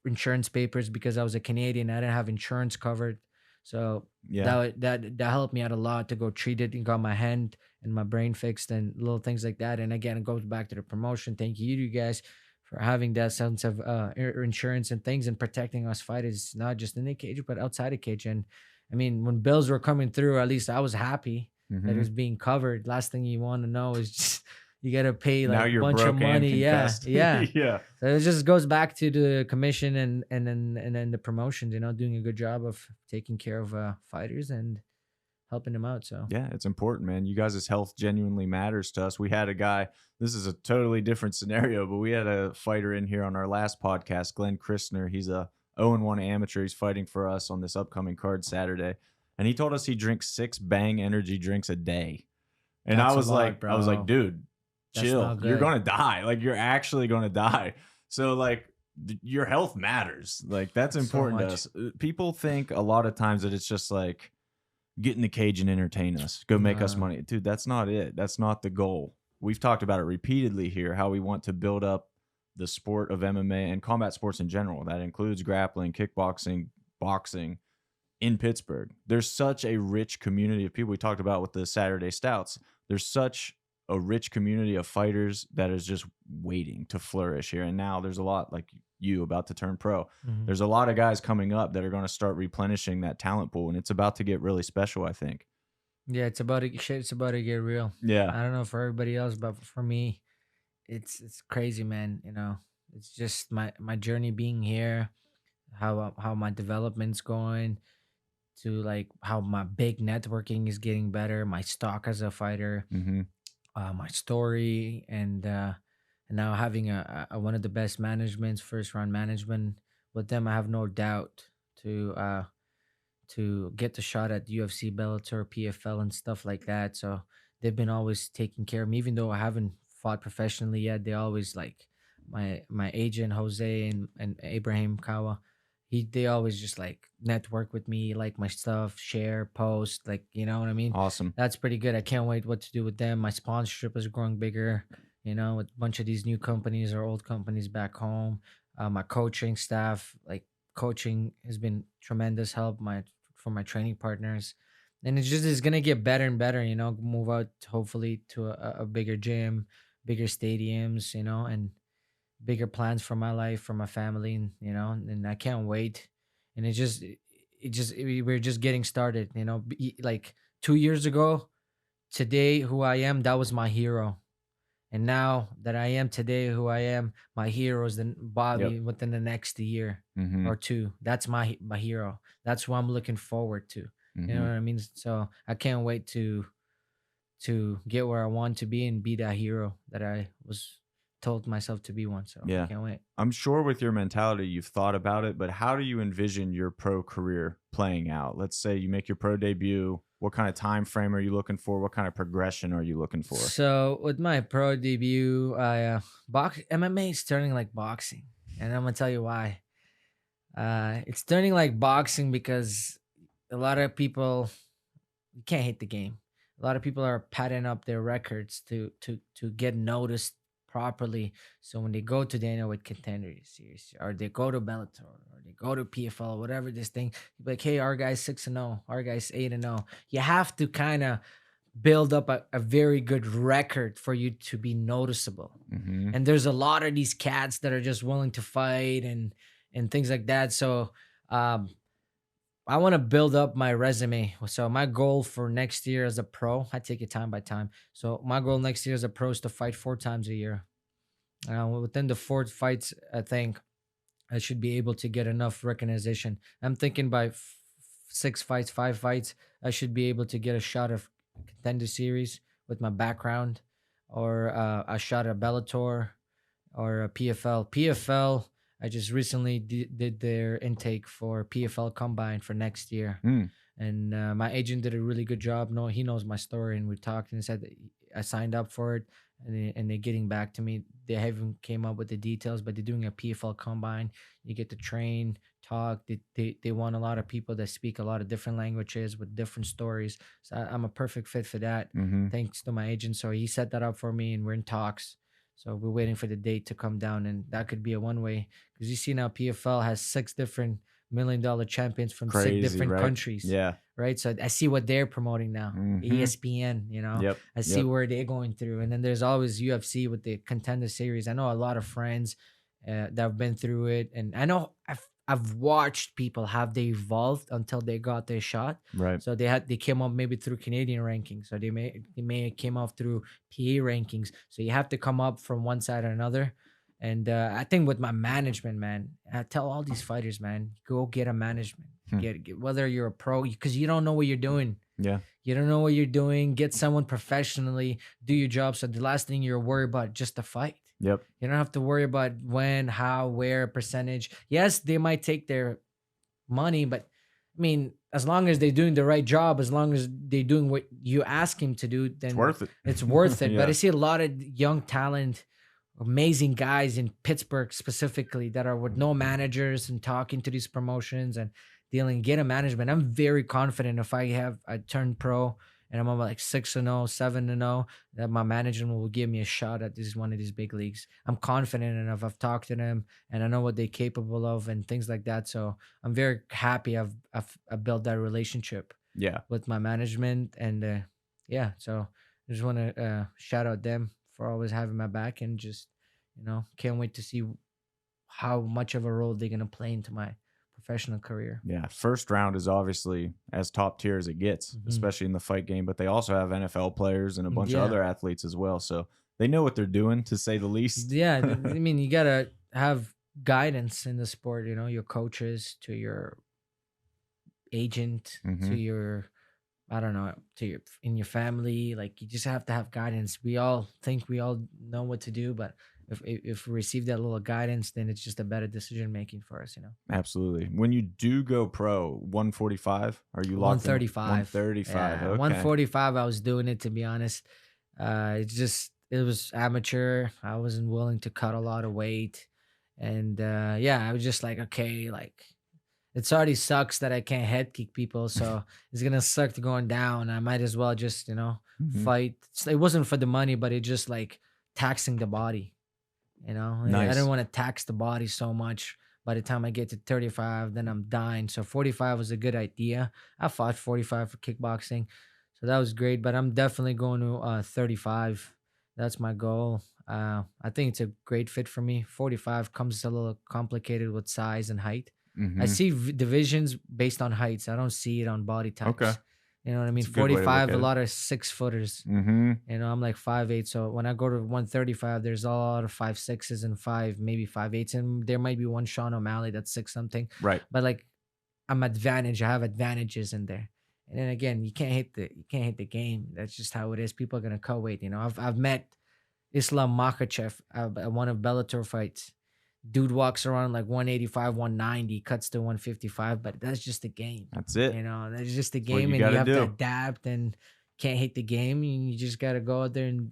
insurance papers because I was a Canadian. I didn't have insurance covered, so Yeah. that helped me out a lot to go treat it and got my hand and my brain fixed and little things like that. And again, it goes back to the promotion. Thank you to you guys for having that sense of insurance and things and protecting us fighters, not just in the cage, but outside the cage. And I mean, when bills were coming through, at least I was happy that it Hmm. was being covered. Last thing you want to know is just you got to pay Now like a you're bunch of broke and money. Yeah. concussed. Yeah. Yeah. So it just goes back to the commission and then the promotions, doing a good job of taking care of fighters and helping them out. So Yeah, it's important, man. You guys' health genuinely matters to us. We had a guy, this is a totally different scenario, but we had a fighter in here on our last podcast, Glenn Christner. He's a 0-1 amateur. He's fighting for us on this upcoming card Saturday. And he told us he drinks 6 Bang energy drinks a day. And That's I a was lot, like, bro. dude, That's chill. not You're good. gonna die. Like, you're actually gonna die. So like your health matters. Like, that's So important to much. us. People think a lot of times that it's just like, get in the cage and entertain us, go make us No. money. Dude, that's not it. That's not the goal. We've talked about it repeatedly here, how we want to build up the sport of MMA and combat sports in general. That includes grappling, kickboxing, boxing in Pittsburgh. There's such a rich community of people. We talked about with the Saturday Stouts. There's such a rich community of fighters that is just waiting to flourish here. And now there's a lot like you about to turn pro. Mhm. There's a lot of guys coming up that are going to start replenishing that talent pool, and it's about to get really special, I think. Yeah, it's about to shit. It's about to get real. Yeah. I don't know for everybody else, but for me, it's crazy, man. It's just my journey being here, how my development's going, to like how my big networking is getting better, my stock as a fighter, Hmm. my story, and now having one of the best managements, first round management with them. I have no doubt to get the shot at UFC, Bellator, PFL, and stuff like that. So they've been always taking care of me, even though I haven't fought professionally yet. They always like my agent Jose and Abraham Kawa. They always just like network with me, like my stuff, share, post, like you know what I mean. Awesome. That's pretty good. I can't wait what to do with them. My sponsorship is growing bigger. With a bunch of these new companies or old companies back home. My coaching staff, like coaching has been tremendous help for my training partners, and it's just is gonna get better and better. Move out hopefully to a bigger gym, bigger stadiums, and bigger plans for my life, for my family, and I can't wait. And we're just getting started. Like 2 years ago, today, who I am, that was my hero. And now that I am today who I am, my hero is the Yep. Bobby within the next year Hmm. or two. That's my hero. That's what I'm looking forward to. You know Hmm. what I mean? So I can't wait to get where I want to be and be that hero that I was told myself to be one. So I Yeah. can't wait. I'm sure with your mentality, you've thought about it, but how do you envision your pro career playing out? Let's say you make your pro debut. What kind of time frame are you looking for? What kind of progression are you looking for? So with my pro debut, I box MMA is turning like boxing, and I'm gonna tell you why. It's turning like boxing because a lot of people, you can't hate the game. A lot of people are padding up their records to get noticed properly. So when they go to Dana with Contender Series, or they go to Bellator, or they go to PFL, whatever this thing, you're like, hey, our guy's 6-0, our guy's 8-0. You have to kind of build up a very good record for you to be noticeable. Hmm. And there's a lot of these cats that are just willing to fight and things like that. So um, I want to build up my resume. So my goal for next year as a pro, I take it time by time. So my goal next year as a pro is to fight 4 times a year. Within the 4 fights, I think I should be able to get enough recognition. I'm thinking by 6 fights, 5 fights, I should be able to get a shot of Contender Series with my background, or a shot at Bellator, or a PFL. PFL, I just recently did their intake for PFL Combine for next year, Mm. and my agent did a really good job. No, he knows my story, and we talked and said that I signed up for it, and they're getting back to me. They haven't came up with the details, but they're doing a PFL Combine. You get to train, talk. They want a lot of people that speak a lot of different languages with different stories. So I'm a perfect fit for that. Hmm. Thanks to my agent. So he set that up for me, and we're in talks. So we're waiting for the date to come down, and that could be a one way, because you see now PFL has 6 different $1 million champions from six Crazy, different right? countries, Yeah. right? So I see what they're promoting now, Hmm. ESPN. Yep. I see Yep. where they're going through, and then there's always UFC with the Contender Series. I know a lot of friends that have been through it, and I know I've watched people have they evolved until they got their shot. Right. So they came up maybe through Canadian rankings, or they may came up through PA rankings. So you have to come up from one side or another. And I think with my management, man, I tell all these fighters, man, go get a management. Hmm. Get whether you're a pro, because you don't know what you're doing. Yeah. You don't know what you're doing. Get someone professionally, do your job. So the last thing you're worried about just the fight. Yep. You don't have to worry about when, how, where, percentage. Yes, they might take their money, but I mean, as long as they're doing the right job, as long as they're doing what you ask him to do, then It's worth it. it's worth it. But I Yeah. see a lot of young talent, amazing guys in Pittsburgh specifically, that are with no managers and talking to these promotions and dealing, get a management. I'm very confident if I turn pro and I'm on like 6-0, 7-0, that my management will give me a shot at this one of these big leagues. I'm confident enough. I've talked to them and I know what they're capable of and things like that. So I'm very happy I've built that relationship Yeah. with my management, and yeah, so just want to shout out them for always having my back, and just can't wait to see how much of a role they're gonna play into my professional career. Yeah, first round is obviously as top tier as it gets, Hmm. especially in the fight game. But they also have NFL players and a bunch of Yeah, other athletes as well, so they know what they're doing, to say the least. yeah. I mean, you gotta have guidance in the sport. Your coaches, to your agent, to Hmm. your, I don't know, to your in your family. Like, you just have to have guidance. We all think we all know what to do, but if we receive that little guidance, then it's just a better decision making for us. Absolutely. When you do go pro, 145, are you locked in 135. 135? Yeah, Okay. 145. I was doing it, to be honest. It was amateur. I wasn't willing to cut a lot of weight, and yeah, I was just like, okay, like, it's already sucks that I can't head kick people, so it's gonna suck to going down. I might as well just Hmm. fight. It wasn't for the money, but it just like taxing the body. I didn't Nice. want to tax the body so much. By the time I get to 35, then I'm dying. So 45 was a good idea. I fought 45 for kickboxing, so that was great. But I'm definitely going to 35. That's my goal. I think it's a great fit for me. 45 comes a little complicated with size and height. I Hmm. see divisions based on heights. I don't see it on body Okay. types. You know what I mean? It's a good way to look 45, a at it. lot of 6 footers. Hmm. I'm like 5'8". So when I go to 135, there's a lot of 5'6s and maybe 5'8s. And there might be one Sean O'Malley that's 6 something. Right. But like, I have advantages in there. And then again, you can't hit the game. That's just how it is. People are gonna cut weight. I've met Islam Makhachev at one of Bellator fights. Dude walks around like 185, 190, cuts to 155, but that's just the game. That's it. That's just the That's what game, you and got you to have to do. adapt and can't hate the game. You just got to go out there and,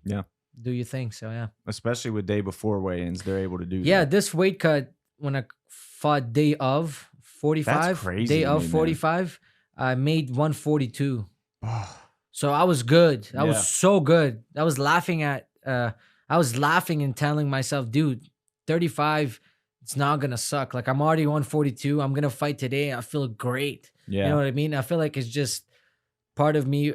Yeah. do your thing. So, yeah. Especially with day before weigh-ins, they're able to do Yeah, that. this weight cut, when I fought day of That's 45, crazy day to of me, man. 45, I made 142. Oh, So I was good. I was yeah. so good. I was laughing and telling myself, dude, 35, it's not gonna suck. Like, I'm already 142. I'm gonna fight today. I feel great. You know Yeah. what I mean? I feel like it's just part of me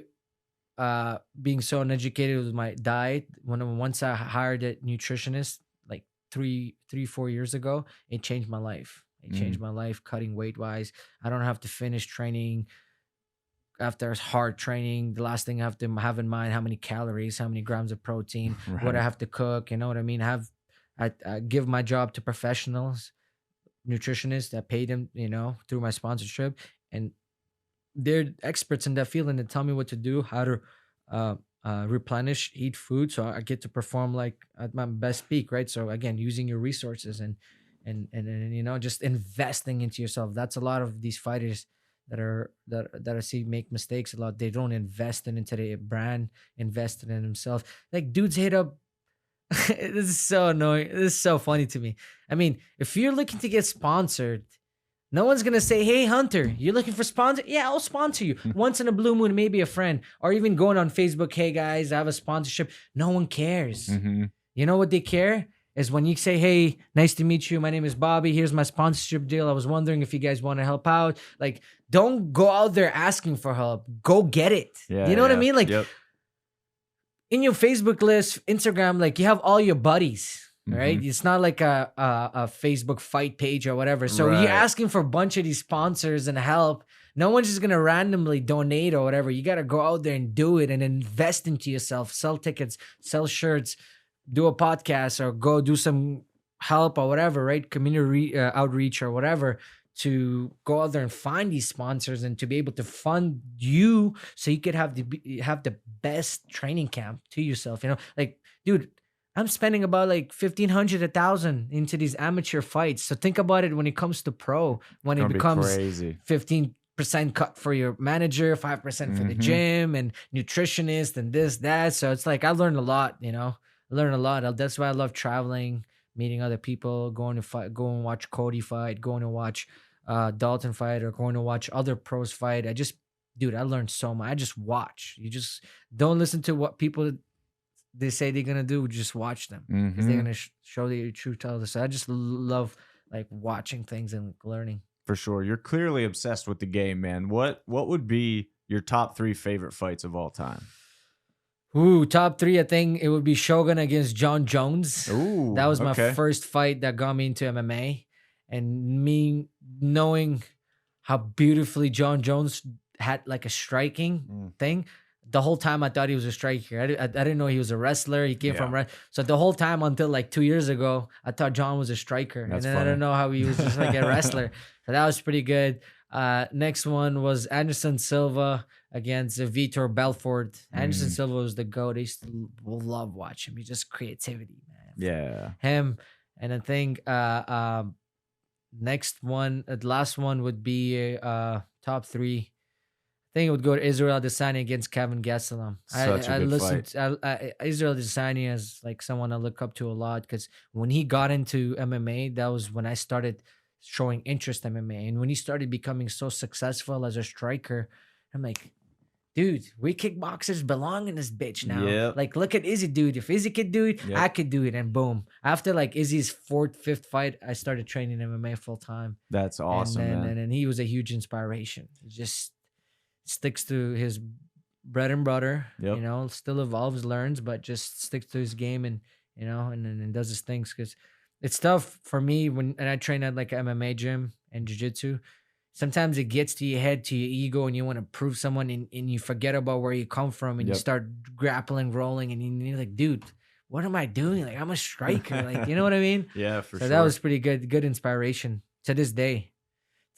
being so uneducated with my diet. Once I hired a nutritionist like 4 years ago, it changed my life. It changed Mm. my life, cutting weight wise. I don't have to finish training after hard training. The last thing I have to have in mind, how many calories, how many grams of protein, what I Right. have to cook. You know what I mean? I give my job to professionals, nutritionists that pay them, through my sponsorship, and they're experts in that field, and they tell me what to do, how to uh, replenish, eat food, so I get to perform like at my best peak, right? So again, using your resources and just investing into yourself. That's a lot of these fighters that I see make mistakes a lot. They don't invest into their brand, invest in themselves. Like, dudes hit up. This is so annoying. This is so funny to me. I mean, if you're looking to get sponsored, no one's gonna say, "Hey, Hunter, you're looking for sponsor? Yeah, I'll sponsor you." Once in a blue moon, maybe a friend, or even going on Facebook, "Hey guys, I have a sponsorship." No one cares. Hmm. You know what they care is when you say, "Hey, nice to meet you. My name is Bobby. Here's my sponsorship deal. I was wondering if you guys want to help out." Like, don't go out there asking for help. Go get it. Yeah. You know what I Yeah. mean? Like, Yep. in your Facebook list, Instagram, like, you have all your buddies, right? Hmm. It's not like a Facebook fight page or whatever. So you're Right. asking for a bunch of these sponsors and help. No one's just gonna randomly donate or whatever. You gotta go out there and do it and invest into yourself. Sell tickets, sell shirts, do a podcast, or go do some help or whatever, right? Community outreach or whatever, to go out there and find these sponsors and to be able to fund you so you could have the best training camp to yourself. Like, dude, I'm spending about like 1,500, 1,000 into these amateur fights. So think about it when it comes to pro, when It's it gonna be becomes crazy. 15% cut for your manager, 5% for the Hmm. gym and nutritionist and this, that. So it's like, I learned a lot, I learned a lot. That's why I love traveling, meeting other people, going to fight, go and watch Cody fight, going to watch Dalton fight, or going to watch other pros fight. Dude, I learned so much. I just watch. You just don't listen to what people they say they're gonna do. Just watch them, because they're Hmm. gonna show the true colors. So I just love like watching things and learning. For sure. You're clearly obsessed with the game, man. What would be your top 3 favorite fights of all time? Ooh, top three. I think it would be Shogun against John Jones. Ooh, That was my okay. first fight that got me into MMA, and me knowing how beautifully John Jones had like a striking Mm, thing. The whole time I thought he was a striker. I didn't know he was a wrestler. He came from yeah, so the whole time until like 2 years ago, I thought John was a striker, and that's then I funny. don't know how he was just like a wrestler. So that was pretty good. Next one was Anderson Silva against Vitor Belfort. Anderson Mm, Silva was the GOAT. I used to love watching him. He just creativity, man. yeah. Him. And I think next one, the last one would be top three. I think it would go to Israel Adesanya against Kevin Gastelum. Such a I good listened. fight. Israel Adesanya is like someone I look up to a lot because when he got into MMA, that was when I started showing interest in MMA, and when he started becoming so successful as a striker, I'm like, dude, we kickboxers belong in this bitch now. Yep. Like, look at Izzy, dude. If Izzy could do it, I Yep. could do it. And boom. After like Izzy's fourth, fifth fight, I started training MMA full time. That's And awesome, then man. and then he was a huge inspiration. He just sticks to his bread and butter, Yep. still evolves, learns, but just sticks to his game and and does his things because it's tough for me and I train at like an MMA gym and jiu-jitsu. Sometimes it gets to your head, to your ego, and you want to prove someone and you forget about where you come from and you Yep. start grappling, rolling, and you're like, dude, what am I doing? Like, I'm a striker. Like, you know what I mean? Yeah, for So that sure. was pretty good inspiration to this day.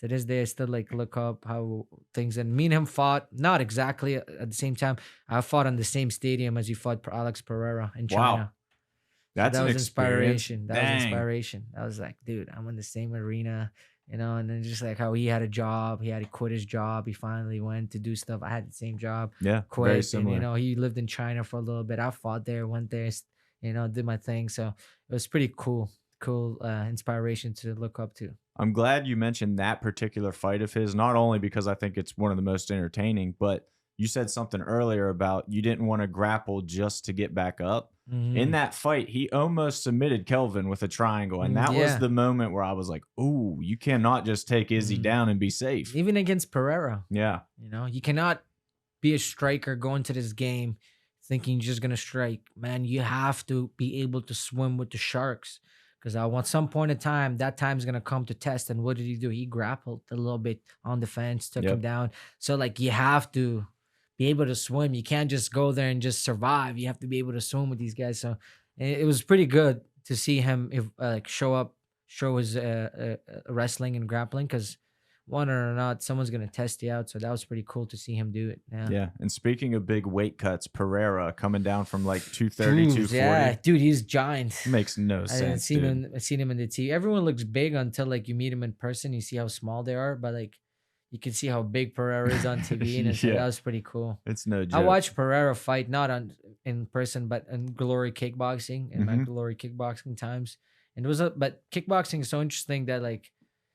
To this day, I still like look up how things and me and him fought. Not exactly at the same time. I fought on the same stadium as he fought Alex Pereira in Wow. China. So That's that an was experience. inspiration. That was Dang. inspiration. I was like, dude, I'm in the same arena, and then just like how he had a job, he had to quit his job. He finally went to do stuff. I had the same job, Yeah, very quit, and similar. he lived in China for a little bit. I fought there, went there, did my thing. So it was pretty cool inspiration to look up to. I'm glad you mentioned that particular fight of his, not only because I think it's one of the most entertaining, but you said something earlier about you didn't want to grapple just to get back up. In Hmm. that fight, he almost submitted Kelvin with a triangle. And that was Yeah. the moment where I was like, ooh, you cannot just take Izzy Mhm. down and be safe. Even against Pereira, Yeah. you cannot be a striker going to this game thinking you're just gonna strike. Man, you have to be able to swim with the sharks. Because at some point in time, that time's gonna come to test. And what did he do? He grappled a little bit on the fence, took him Yep. down. So like you have to be able to swim. You can't just go there and just survive. You have to be able to swim with these guys. So it was pretty good to see him if like show his wrestling and grappling because one or not, someone's gonna test you out. So that was pretty cool to see him do it. Yeah. Yeah. And speaking of big weight cuts, Pereira coming down from like 230, Dude, yeah, 240 dude, he's giant. makes no I didn't sense, dude. I seen him in the TV. Everyone looks big until like you meet him in person. You see how small they are, but like you can see how big Pereira is on TV, and so that Yeah. was pretty cool. It's no I joke. watched Pereira fight not on in person, but in Glory Kickboxing in my Hmm. Glory Kickboxing times. And it was but kickboxing is so interesting that like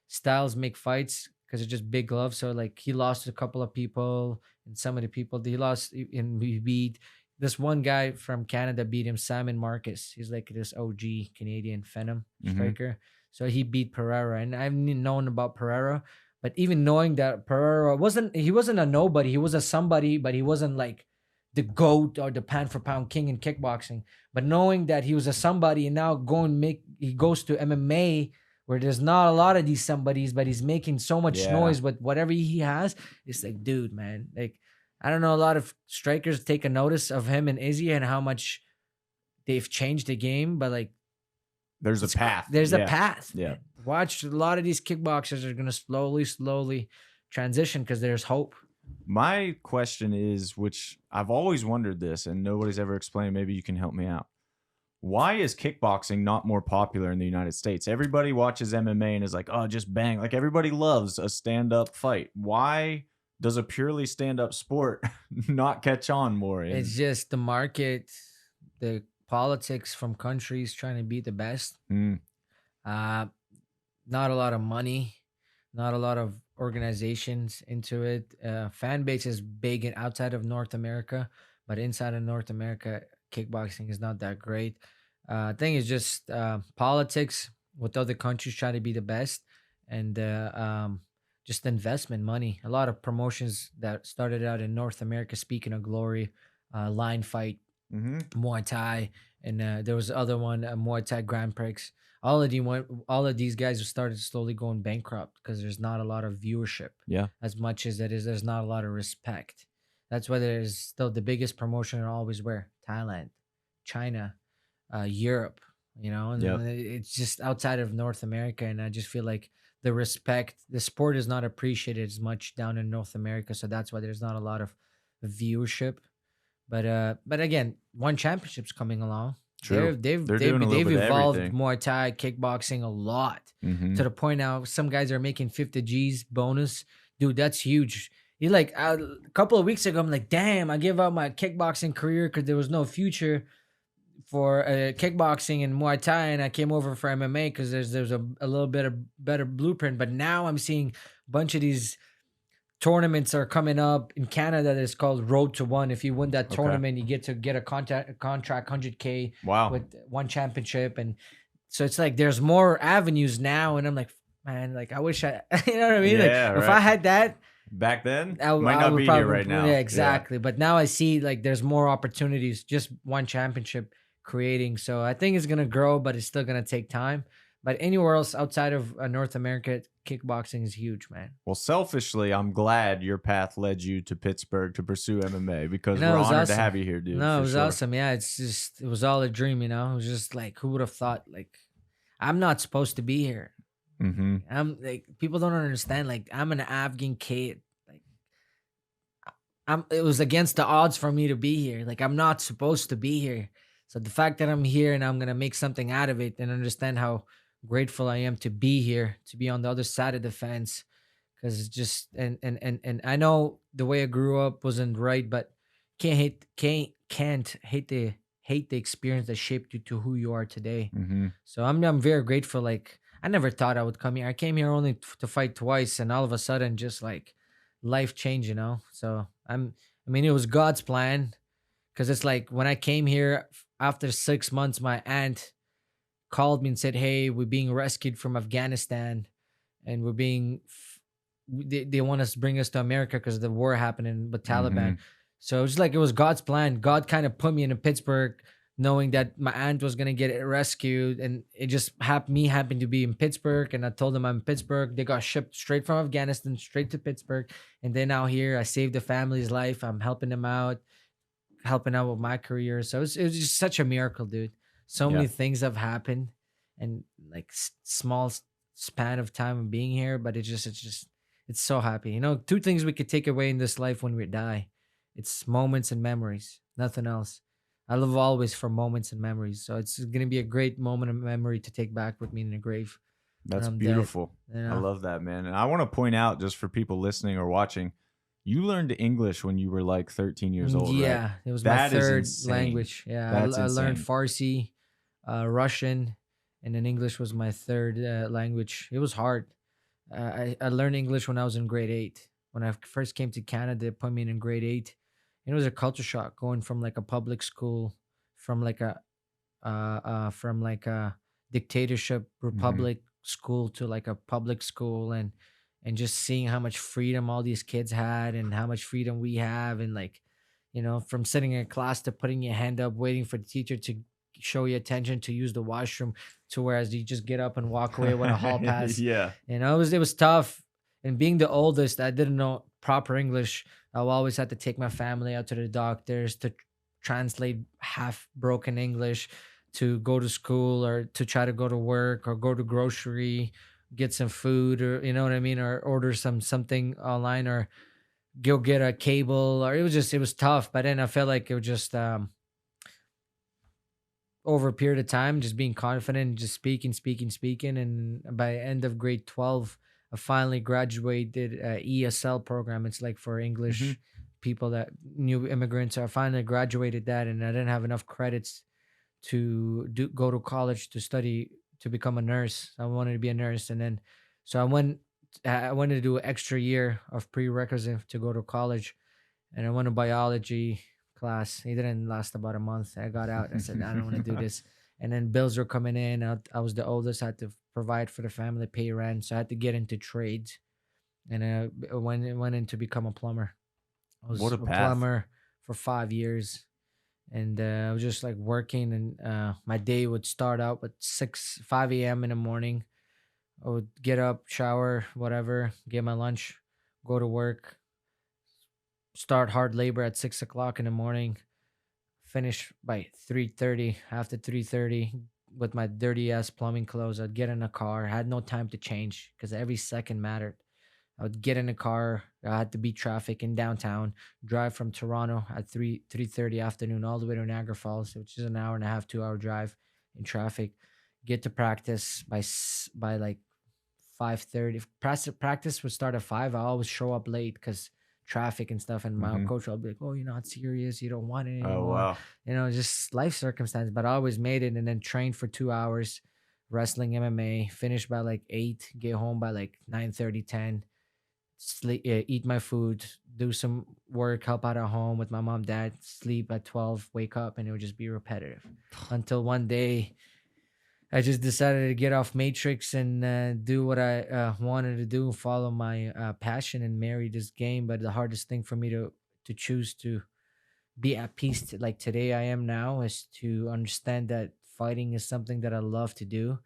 styles make fights because it's just big gloves. So like he lost to a couple of people, and some of the people that he lost and we beat. This one guy from Canada beat him, Simon Marcus. He's like this OG Canadian Phenom Hmm. striker. So he beat Pereira, and I've known about Pereira, but even knowing that Pereira wasn't a nobody, he was a somebody, but he wasn't like the GOAT or the pound for pound king in kickboxing. But knowing that he was a somebody and now he goes to MMA where there's not a lot of these somebodies, but he's making so much Yeah. noise with whatever he has. It's like, dude, man, like I don't know, a lot of strikers take a notice of him and Izzy and how much they've changed the game, but like There's a path. there's a Yeah. path. Yeah. Man. Watch a lot of these kickboxers are gonna slowly transition because there's hope. My question is, which I've always wondered this and nobody's ever explained, maybe you can help me out. Why is kickboxing not more popular in the United States? Everybody watches MMA and is like, oh, just bang. Like everybody loves a stand up fight. Why does a purely stand up sport not catch on more? It's just the market, the politics from countries trying to be the best. Mm, Uh, not a lot of money, not a lot of organizations into it. Fan base is big and outside of North America, but inside of North America, kickboxing is not that great. I think it's just politics with other countries trying to be the best, and just investment money. A lot of promotions that started out in North America. Speaking of Glory, line fight Mm-hmm. Muay Thai, and there was the other one, Muay Thai Grand Prix. All of these guys have started slowly going bankrupt because there's not a lot of viewership Yeah. as much as it is. There's not a lot of respect. That's why there's still the biggest promotion always where Thailand, China, Europe, Yep. and it's just outside of North America. And I just feel like the sport is not appreciated as much down in North America. So that's why there's not a lot of viewership. But again, one championship's coming along. True. They're doing a little They've bit of evolved everything. Muay Thai, kickboxing a lot Mm-hmm. to the point now some guys are making 50 G's bonus. Dude, that's huge. You like a couple of weeks ago, I'm like, damn, I gave up my kickboxing career because there was no future for kickboxing and Muay Thai, and I came over for MMA because there's a little bit of better blueprint. But now I'm seeing a bunch of these tournaments are coming up in Canada that's called Road to One. If you win that Okay. tournament, you get to get a contract 100K Wow. with one championship. And so it's like there's more avenues now. And I'm like, man, like I wish I, you know what I mean? Yeah, Like if right. I had that, Back then, I might I not would be probably, here right now. yeah, exactly. But now I see like there's more opportunities, just one championship creating. So I think it's going to grow, but it's still going to take time. But anywhere else outside of North America, kickboxing is huge, man. Well, selfishly, I'm glad your path led you to Pittsburgh to pursue MMA because No, it we're was honored to awesome. have you here, dude. No, it for was sure. awesome. Yeah, it was all a dream, It was just like, who would have thought? Like, I'm not supposed to be here. Mm-hmm. I'm like, people don't understand. Like, I'm an Afghan kid. Like, it was against the odds for me to be here. Like, I'm not supposed to be here. So the fact that I'm here and I'm gonna make something out of it and understand how grateful I am to be here, to be on the other side of the fence, because it's just and I know the way I grew up wasn't right, but can't hate the experience that shaped you to who you are today. Mm-hmm. So I'm very grateful. Like I never thought I would come here. I came here only to fight twice, and all of a sudden, just like life changed. So I mean, it was God's plan because it's like when I came here after 6 months, my aunt called me and said, "Hey, we're being rescued from Afghanistan, and they want us to bring us to America because the war happening with Mm-hmm. Taliban." So it was like it was God's plan. God kind of put me in Pittsburgh, knowing that my aunt was gonna get rescued, and it just happened to be in Pittsburgh. And I told them I'm in Pittsburgh. They got shipped straight from Afghanistan straight to Pittsburgh, and then now here I saved the family's life. I'm helping them out, helping out with my career. So it was just such a miracle, dude. So Yeah. many things have happened, and like small span of time of being here, but it's so happy. Two things we could take away in this life when we die. It's moments and memories, nothing else. I live always for moments and memories. So it's gonna be a great moment of memory to take back with me in the grave when That's I'm dead. beautiful. You I know? love that, man. And I want to point out, just for people listening or watching, you learned English when you were like 13 years old, right? Yeah, it was my That is third insane. language. Yeah, That's I learned insane. Farsi, Russian, and then English was my third language. It was hard. I learned English when I was in grade 8. When I first came to Canada, they put me in grade 8. And it was a culture shock going from like a public school, from like a dictatorship Mm-hmm. republic school to like a public school, and just seeing how much freedom all these kids had and how much freedom we have, and like from sitting in class to putting your hand up waiting for the teacher to show you attention to use the washroom, to whereas you just get up and walk away when a hall pass. Yeah. It was tough. And being the oldest, I didn't know proper English. I always had to take my family out to the doctors to translate half broken English, to go to school or to try to go to work or go to grocery, get some food, or you know what I mean, or order something online, or go get a cable. Or it was tough. But then I felt like it was just over a period of time, just being confident, just speaking. And by end of grade 12, I finally graduated ESL program. It's like for Mm-hmm. English people, that new immigrants. So I finally graduated that, and I didn't have enough credits to go to college to study to become a nurse. I wanted to be a nurse, and then so I wanted to do an extra year of prerequisite to go to college, and I went to biology class. It didn't last about a month. I got out. I said, I don't want to do this. And then bills were coming in. I was the oldest. I had to provide for the family, pay rent. So I had to get into trades. And I went in to become a plumber. I was What a a path. plumber for 5 years. And I was just like working, and my day would start out at 5 a.m. in the morning. I would get up, shower, whatever, get my lunch, go to work, start hard labor at 6 o'clock in the morning, finish by 3:30. After 3:30, with my dirty ass plumbing clothes, I'd get in a car. I had no time to change because every second mattered. I would get in a car. I had to beat traffic in downtown. Drive from Toronto at 3:30 afternoon all the way to Niagara Falls, which is an hour and a half, 2 hour drive in traffic. Get to practice by like 5:30. Practice would start at 5. I always show up late because traffic and stuff. And my Hmm. coach will be like, "Oh, you're not serious. You don't want it Oh anymore." wow. Just life circumstance. But I always made it, and then trained for 2 hours, wrestling, MMA. Finished by like 8. Get home by like 9:30, 10. Sleep, eat my food, do some work, help out at home with my mom, dad. Sleep at 12. Wake up, and it would just be repetitive until one day I just decided to get off Matrix and do what I wanted to do, follow my passion, and marry this game. But the hardest thing for me to choose to be at peace, like today I am now, is to understand that fighting is something that I love to do.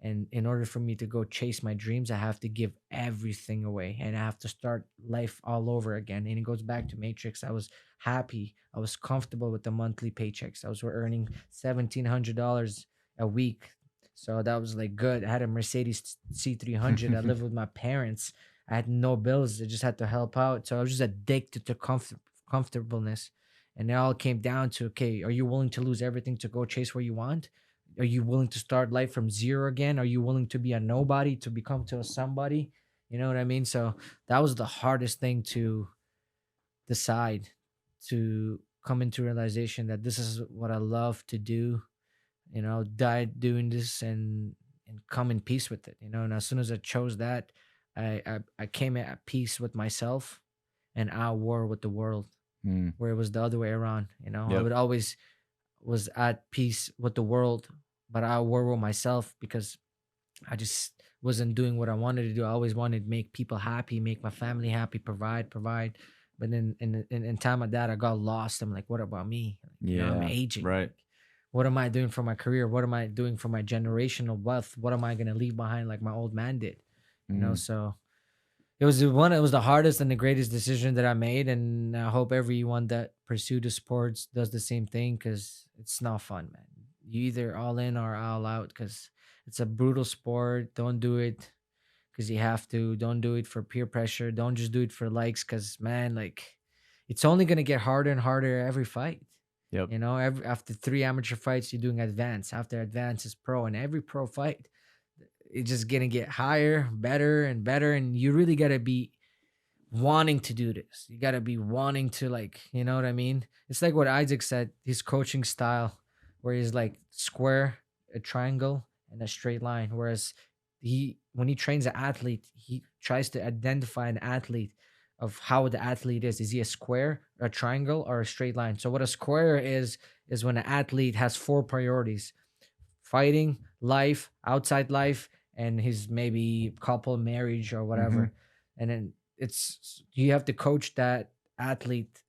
And in order for me to go chase my dreams, I have to give everything away, and I have to start life all over again. And it goes back to Matrix. I was happy. I was comfortable with the monthly paychecks. I was earning $1,700 a week. So that was like good. I had a Mercedes C300. I lived with my parents. I had no bills. I just had to help out. So I was just addicted to comfortableness. And it all came down to, okay, are you willing to lose everything to go chase where you want? Are you willing to start life from zero again? Are you willing to be a nobody to become to a somebody? You know what I mean? So that was the hardest thing to decide, to come into realization that this is what I love to do. Die doing this, and come in peace with it. And as soon as I chose that, I came at peace with myself, and I war with the world, Mm. where it was the other way around. I Yep. would always was at peace with the world, but I war with myself because I just wasn't doing what I wanted to do. I always wanted to make people happy, make my family happy, provide. But then in time of that, I got lost. I'm like, what about me? I'm Yeah. aging. Right. What am I doing for my career? What am I doing for my generational wealth? What am I gonna leave behind like my old man did? Mm. So it was the hardest and the greatest decision that I made, and I hope everyone that pursue the sports does the same thing, because it's not fun, man. You either all in or all out, because it's a brutal sport. Don't do it because you have to. Don't do it for peer pressure. Don't just do it for likes, because man, like, it's only gonna get harder and harder every fight. Yep. After 3 amateur fights, you're doing advance. After advance is pro, and every pro fight, it's just gonna get higher, better, and better. And you really gotta be wanting to do this. You gotta be wanting to, like, you know what I mean? It's like what Isaac said, his coaching style, where he's like square, a triangle, and a straight line. Whereas when he trains an athlete, he tries to identify an athlete of how the athlete is. Is he a square, a triangle, or a straight line? So what a square is when an athlete has four priorities: fighting, life, outside life, and his maybe couple, marriage, or Hmm. whatever. And then you have to coach that athlete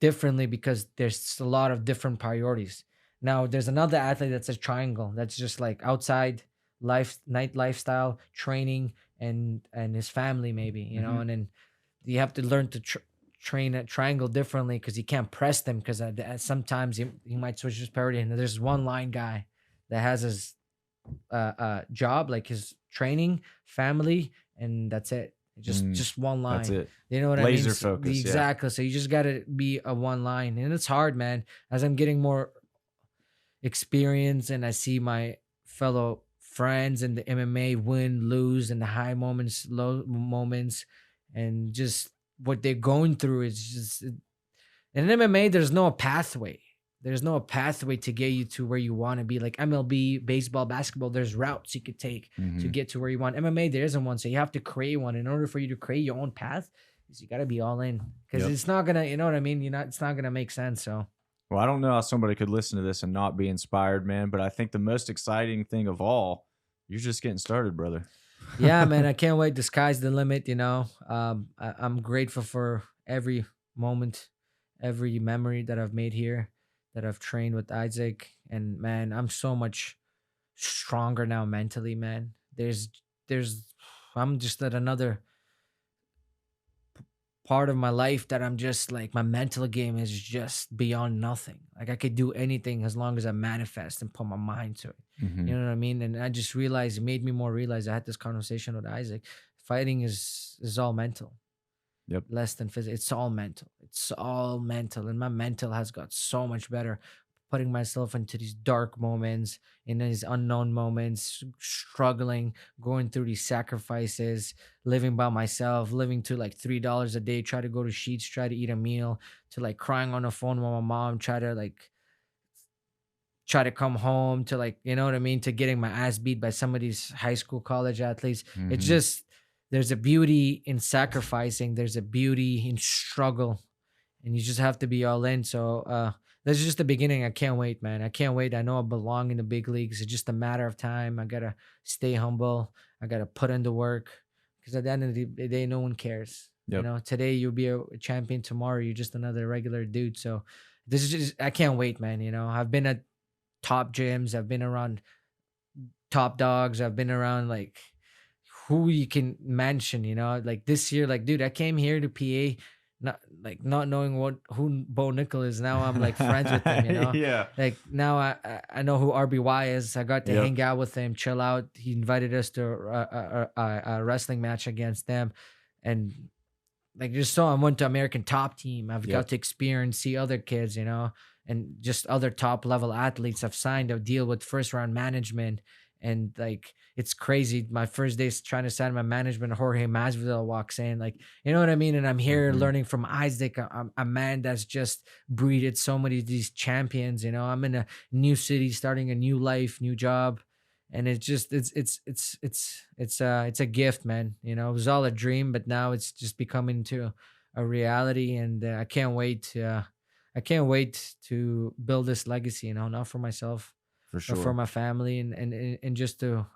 differently, because there's a lot of different priorities. Now there's another athlete that's a triangle, that's just like outside life, night lifestyle, training, and his family maybe, Hmm. and then you have to learn to train a triangle differently, because you can't press them, because sometimes he might switch his priority. And there's one line guy that has his job, like his training, family, and that's it. just Mm. just one That's line. it. You know what I mean? Laser So, focus. Yeah. exactly. So you just gotta be a one line, and it's hard, man. As I'm getting more experience, and I see my fellow friends in the MMA win, lose, and the high moments, low moments, and just what they're going through is just in MMA. There's no pathway. There's no pathway to get you to where you want to be. Like MLB, baseball, basketball, there's routes you could take to Hmm. get to where you want. MMA, there isn't one, so you have to create one. In order for you to create your own path, is you got to be all in, because Yep. it's not gonna, you know what I mean? It's not gonna make sense. So Well, I don't know how somebody could listen to this and not be inspired, man. But I think the most exciting thing of all, you're just getting started, brother. yeah, man, I can't wait. The sky's the limit. I'm grateful for every moment, every memory that I've made here. that I've trained with Isaac, and man, I'm so much stronger now mentally, man. There's I'm just at another part of my life that I'm just like my mental game is just beyond nothing. Like I could do anything as long as I manifest and put my mind to it. Hmm. You know what I mean? And I just realized it made me more realize I had this conversation with Isaac. Fighting is all mental, Yep. less than physical. It's all mental. It's all mental. And my mental has got so much better. Putting myself into these dark moments, in these unknown moments, struggling, going through these sacrifices, living by myself, living to like $3 a day, try to go to Sheets, try to eat a meal, to like crying on the phone with my mom, try to come home, to like, you know what I mean, to getting my ass beat by some of these high school, college athletes. It's Hmm. just there's a beauty in sacrificing, there's a beauty in struggle, and you just have to be all in. So that's just the beginning. I can't wait, man. I can't wait. I know I belong in the big leagues. It's just a matter of time. I gotta stay humble. I gotta put in the work, because at the end of the day, no one cares. You Yep. know, today you'll be a champion. Tomorrow you're just another regular dude. So this is just I can't wait, man. You know, I've been at top gyms. I've been around top dogs. I've been around like who you can mention, you know, like this year, like dude, I came here to PA, not knowing what who Bo Nickel is. Now I'm like friends with him, you know. Yeah. Like now I know who RBY is. I got to Yep. hang out with him, chill out. He invited us to a wrestling match against them, and like just so I went to American Top Team. I've got Yep. to experience, see other kids, you know, and just other top level athletes. I've signed a deal with first round management, and like it's crazy. My first day trying to sign my management, Jorge Masvidal walks in, like you know what I mean. And I'm here Hmm. learning from Isaac, a man that's just breeded so many of these champions. You know, I'm in a new city, starting a new life, new job, and it's just it's a gift, man. You know, it was all a dream, but now it's just becoming to a reality, and I can't wait to build this legacy. You know, not for myself, For but for sure. my family, and just to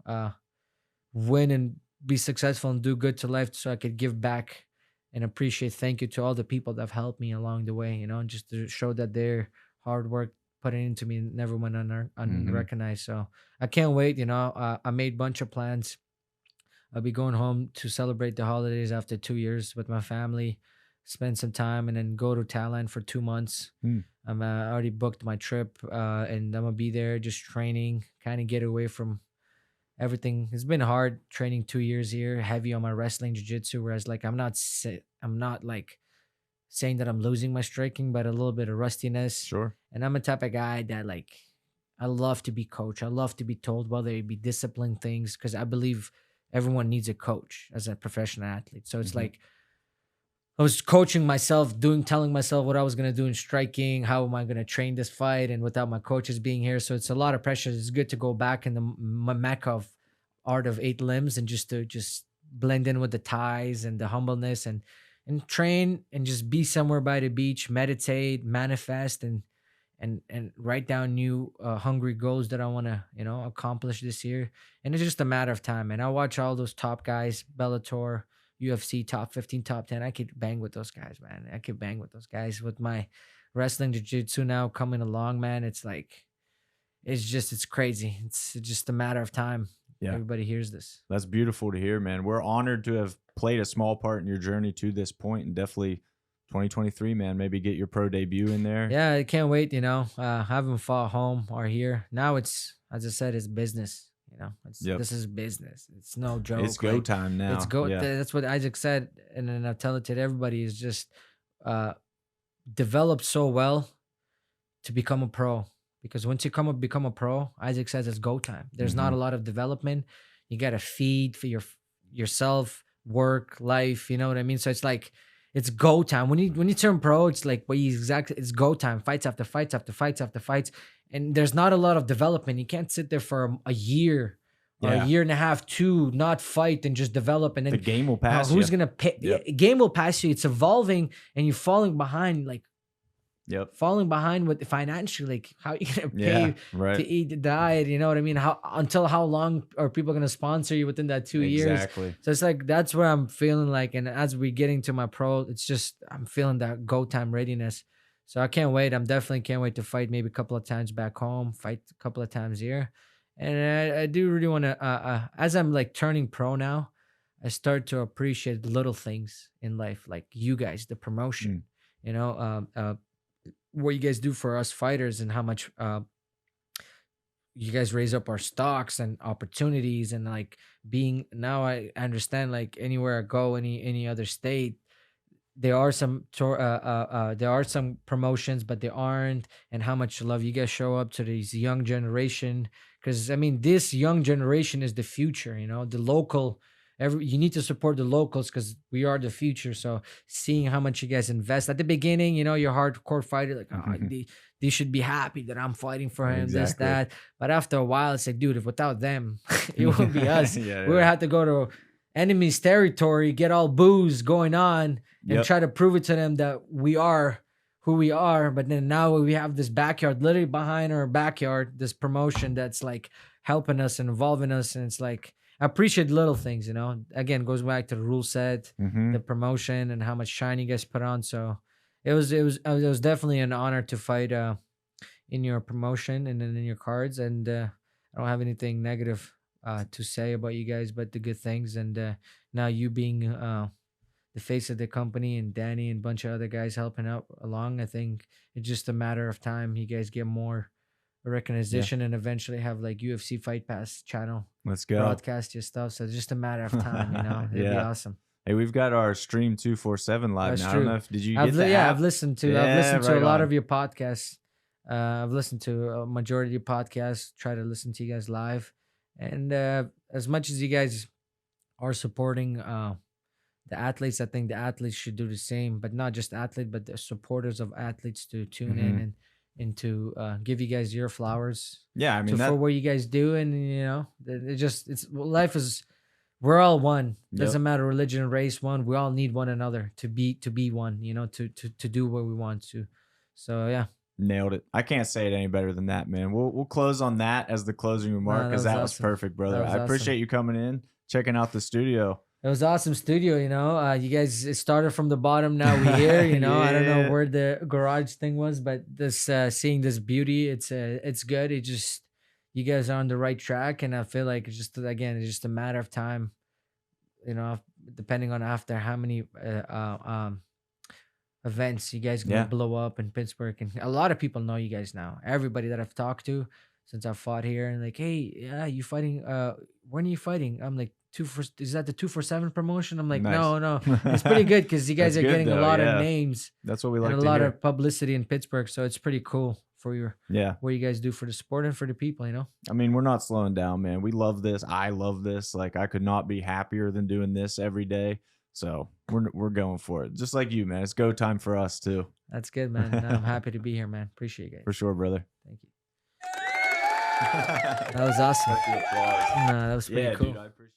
win and be successful and do good to life, so I could give back and appreciate. Thank you to all the people that have helped me along the way. You know, and just to show that their hard work putting into me never went Hmm. unrecognized. So I can't wait. You know, I made a bunch of plans. I'll be going home to celebrate the holidays after 2 years with my family, spend some time, and then go to Thailand for 2 months. Mm. I'm already booked my trip, and I'm gonna be there just training, kind of get away from everything. It's been hard training 2 years here, heavy on my wrestling jiu-jitsu. Whereas like I'm not like saying that I'm losing my striking, but a little bit of rustiness. Sure. And I'm a type of guy that like I love to be coached. I love to be told whether it be disciplined things, because I believe everyone needs a coach as a professional athlete. So it's Hmm. like I was coaching myself, telling myself what I was gonna do in striking, how am I gonna train this fight, and without my coaches being here, so it's a lot of pressure. It's good to go back in the mecca of art of eight limbs, and just blend in with the ties and the humbleness, and train and just be somewhere by the beach, meditate, manifest, and write down new hungry goals that I want to accomplish this year. And it's just a matter of time. And I watch all those top guys, Bellator, UFC, top 15, top 10. I could bang with those guys, man. I could bang with those guys. With my wrestling jiu-jitsu now coming along, man, it's like it's crazy. It's just a matter of time. Yeah. Everybody hears this. That's beautiful to hear, man. We're honored to have played a small part in your journey to this point, and definitely 2023, man. Maybe get your pro debut in there. Yeah, I can't wait. Haven't fought home or here. Now it's, as I said, it's business. Yep. This is business. It's no joke. It's go Like, time it's now. go. Yeah. That's what Isaac said, and then I tell it to everybody. Is just uh, develop so well to become a pro. Because once you become a pro, Isaac says it's go time. There's not Hmm. a lot of development. You got to feed for yourself, work, life. You know what I mean? So it's like it's go time. When you turn pro, it's like it's go time. Fights after fights after fights after fights, and there's not a lot of development. You can't sit there for a year or a Yeah. year and a half to not fight and just develop, and The then game will pass who's you. gonna pay? Yep. Game will pass you. It's evolving, and you're falling behind. Like Yep. falling behind with financially, like how you gonna Yeah. pay Right. to eat the diet? You know what I mean? How long are people gonna sponsor you within that 2 years? Exactly. So it's like that's where I'm feeling like, and as we getting to my pro, it's just I'm feeling that go time readiness. So I can't wait. I'm definitely can't wait to fight maybe a couple of times back home, fight a couple of times here. And I do really want to, as I'm like turning pro now, I start to appreciate the little things in life, like you guys, the promotion, Mm. you know, what you guys do for us fighters and how much you guys raise up our stocks and opportunities and like being now I understand like anywhere I go, any other state, there are some there are some promotions, but they aren't, and how much love you guys show up to these young generation. Because I mean, this young generation is the future. You know, the local. You need to support the locals because we are the future. So seeing how much you guys invest at the beginning, you know, you're hardcore fighter, like oh, they should be happy that I'm fighting for him, this Exactly. that. But after a while, it's like, dude, if without them, it wouldn't be us. Yeah, We would have to go to enemy's territory, get all booze going on, and Yep. try to prove it to them that we are who we are. But then now we have this backyard literally behind our backyard, this promotion that's like helping us and involving us. And it's like, I appreciate little things, you know. Again, goes back to the rule set, Mm-hmm. the promotion, and how much shine you guys put on. So it was definitely an honor to fight in your promotion and then in your cards. And I don't have anything negative to say about you guys, but the good things. And now you being the face of the company and Danny and a bunch of other guys helping out along. I think it's just a matter of time. You guys get more recognition and eventually have like UFC Fight Pass channel Let's go. broadcast your stuff. So it's just a matter of time, you know. It'd be Yeah. awesome. Hey, we've got our stream 247 live That's now. I don't true. know if did you get the Yeah, app? I've listened to Yeah, a right lot on. of your podcasts. I've listened to a majority of your podcasts. Try to listen to you guys live, and as much as you guys are supporting the athletes, I think the athletes should do the same. But not just athletes, but the supporters of athletes to tune in Mhm. and to give you guys your flowers Yeah, I mean for that. what you guys do, and you know, it's life is. We're all one. Yep. Doesn't matter religion, race, one. We all need one another to be one. You know, to do what we want to. So yeah, Nailed it. I can't say it any better than that, man. We'll close on that as the closing remark that because was that was awesome. perfect, brother. That was I appreciate awesome. you coming in, checking out the studio. It was awesome studio. You know, you guys it started from the bottom. Now we here. You know, I don't know Yeah. where the garage thing was, but this seeing this beauty, it's good. It just you guys are on the right track, and I feel like it's just again, it's just a matter of time. You know, depending on after how many events you guys gonna Yeah. blow up in Pittsburgh, and a lot of people know you guys now. Everybody that I've talked to since I fought here, and like, hey, yeah, you fighting? When are you fighting? I'm like, is that the 247 promotion? I'm like, Nice. no, it's pretty good because you guys That's are good, getting a though, lot yeah. of names That's what we and like a to lot hear. of publicity in Pittsburgh, so it's pretty cool for your Yeah. what you guys do for the sport and for the people. You know, I mean, we're not slowing down, man. We love this. I love this. Like, I could not be happier than doing this every day. So we're going for it. Just like you, man. It's go time for us too. that's good, man. No, I'm happy to be here, man. Appreciate you For guys. sure, brother. Thank you. That was awesome. That's the applause. Nah, that was pretty Yeah, cool. dude, I appreciate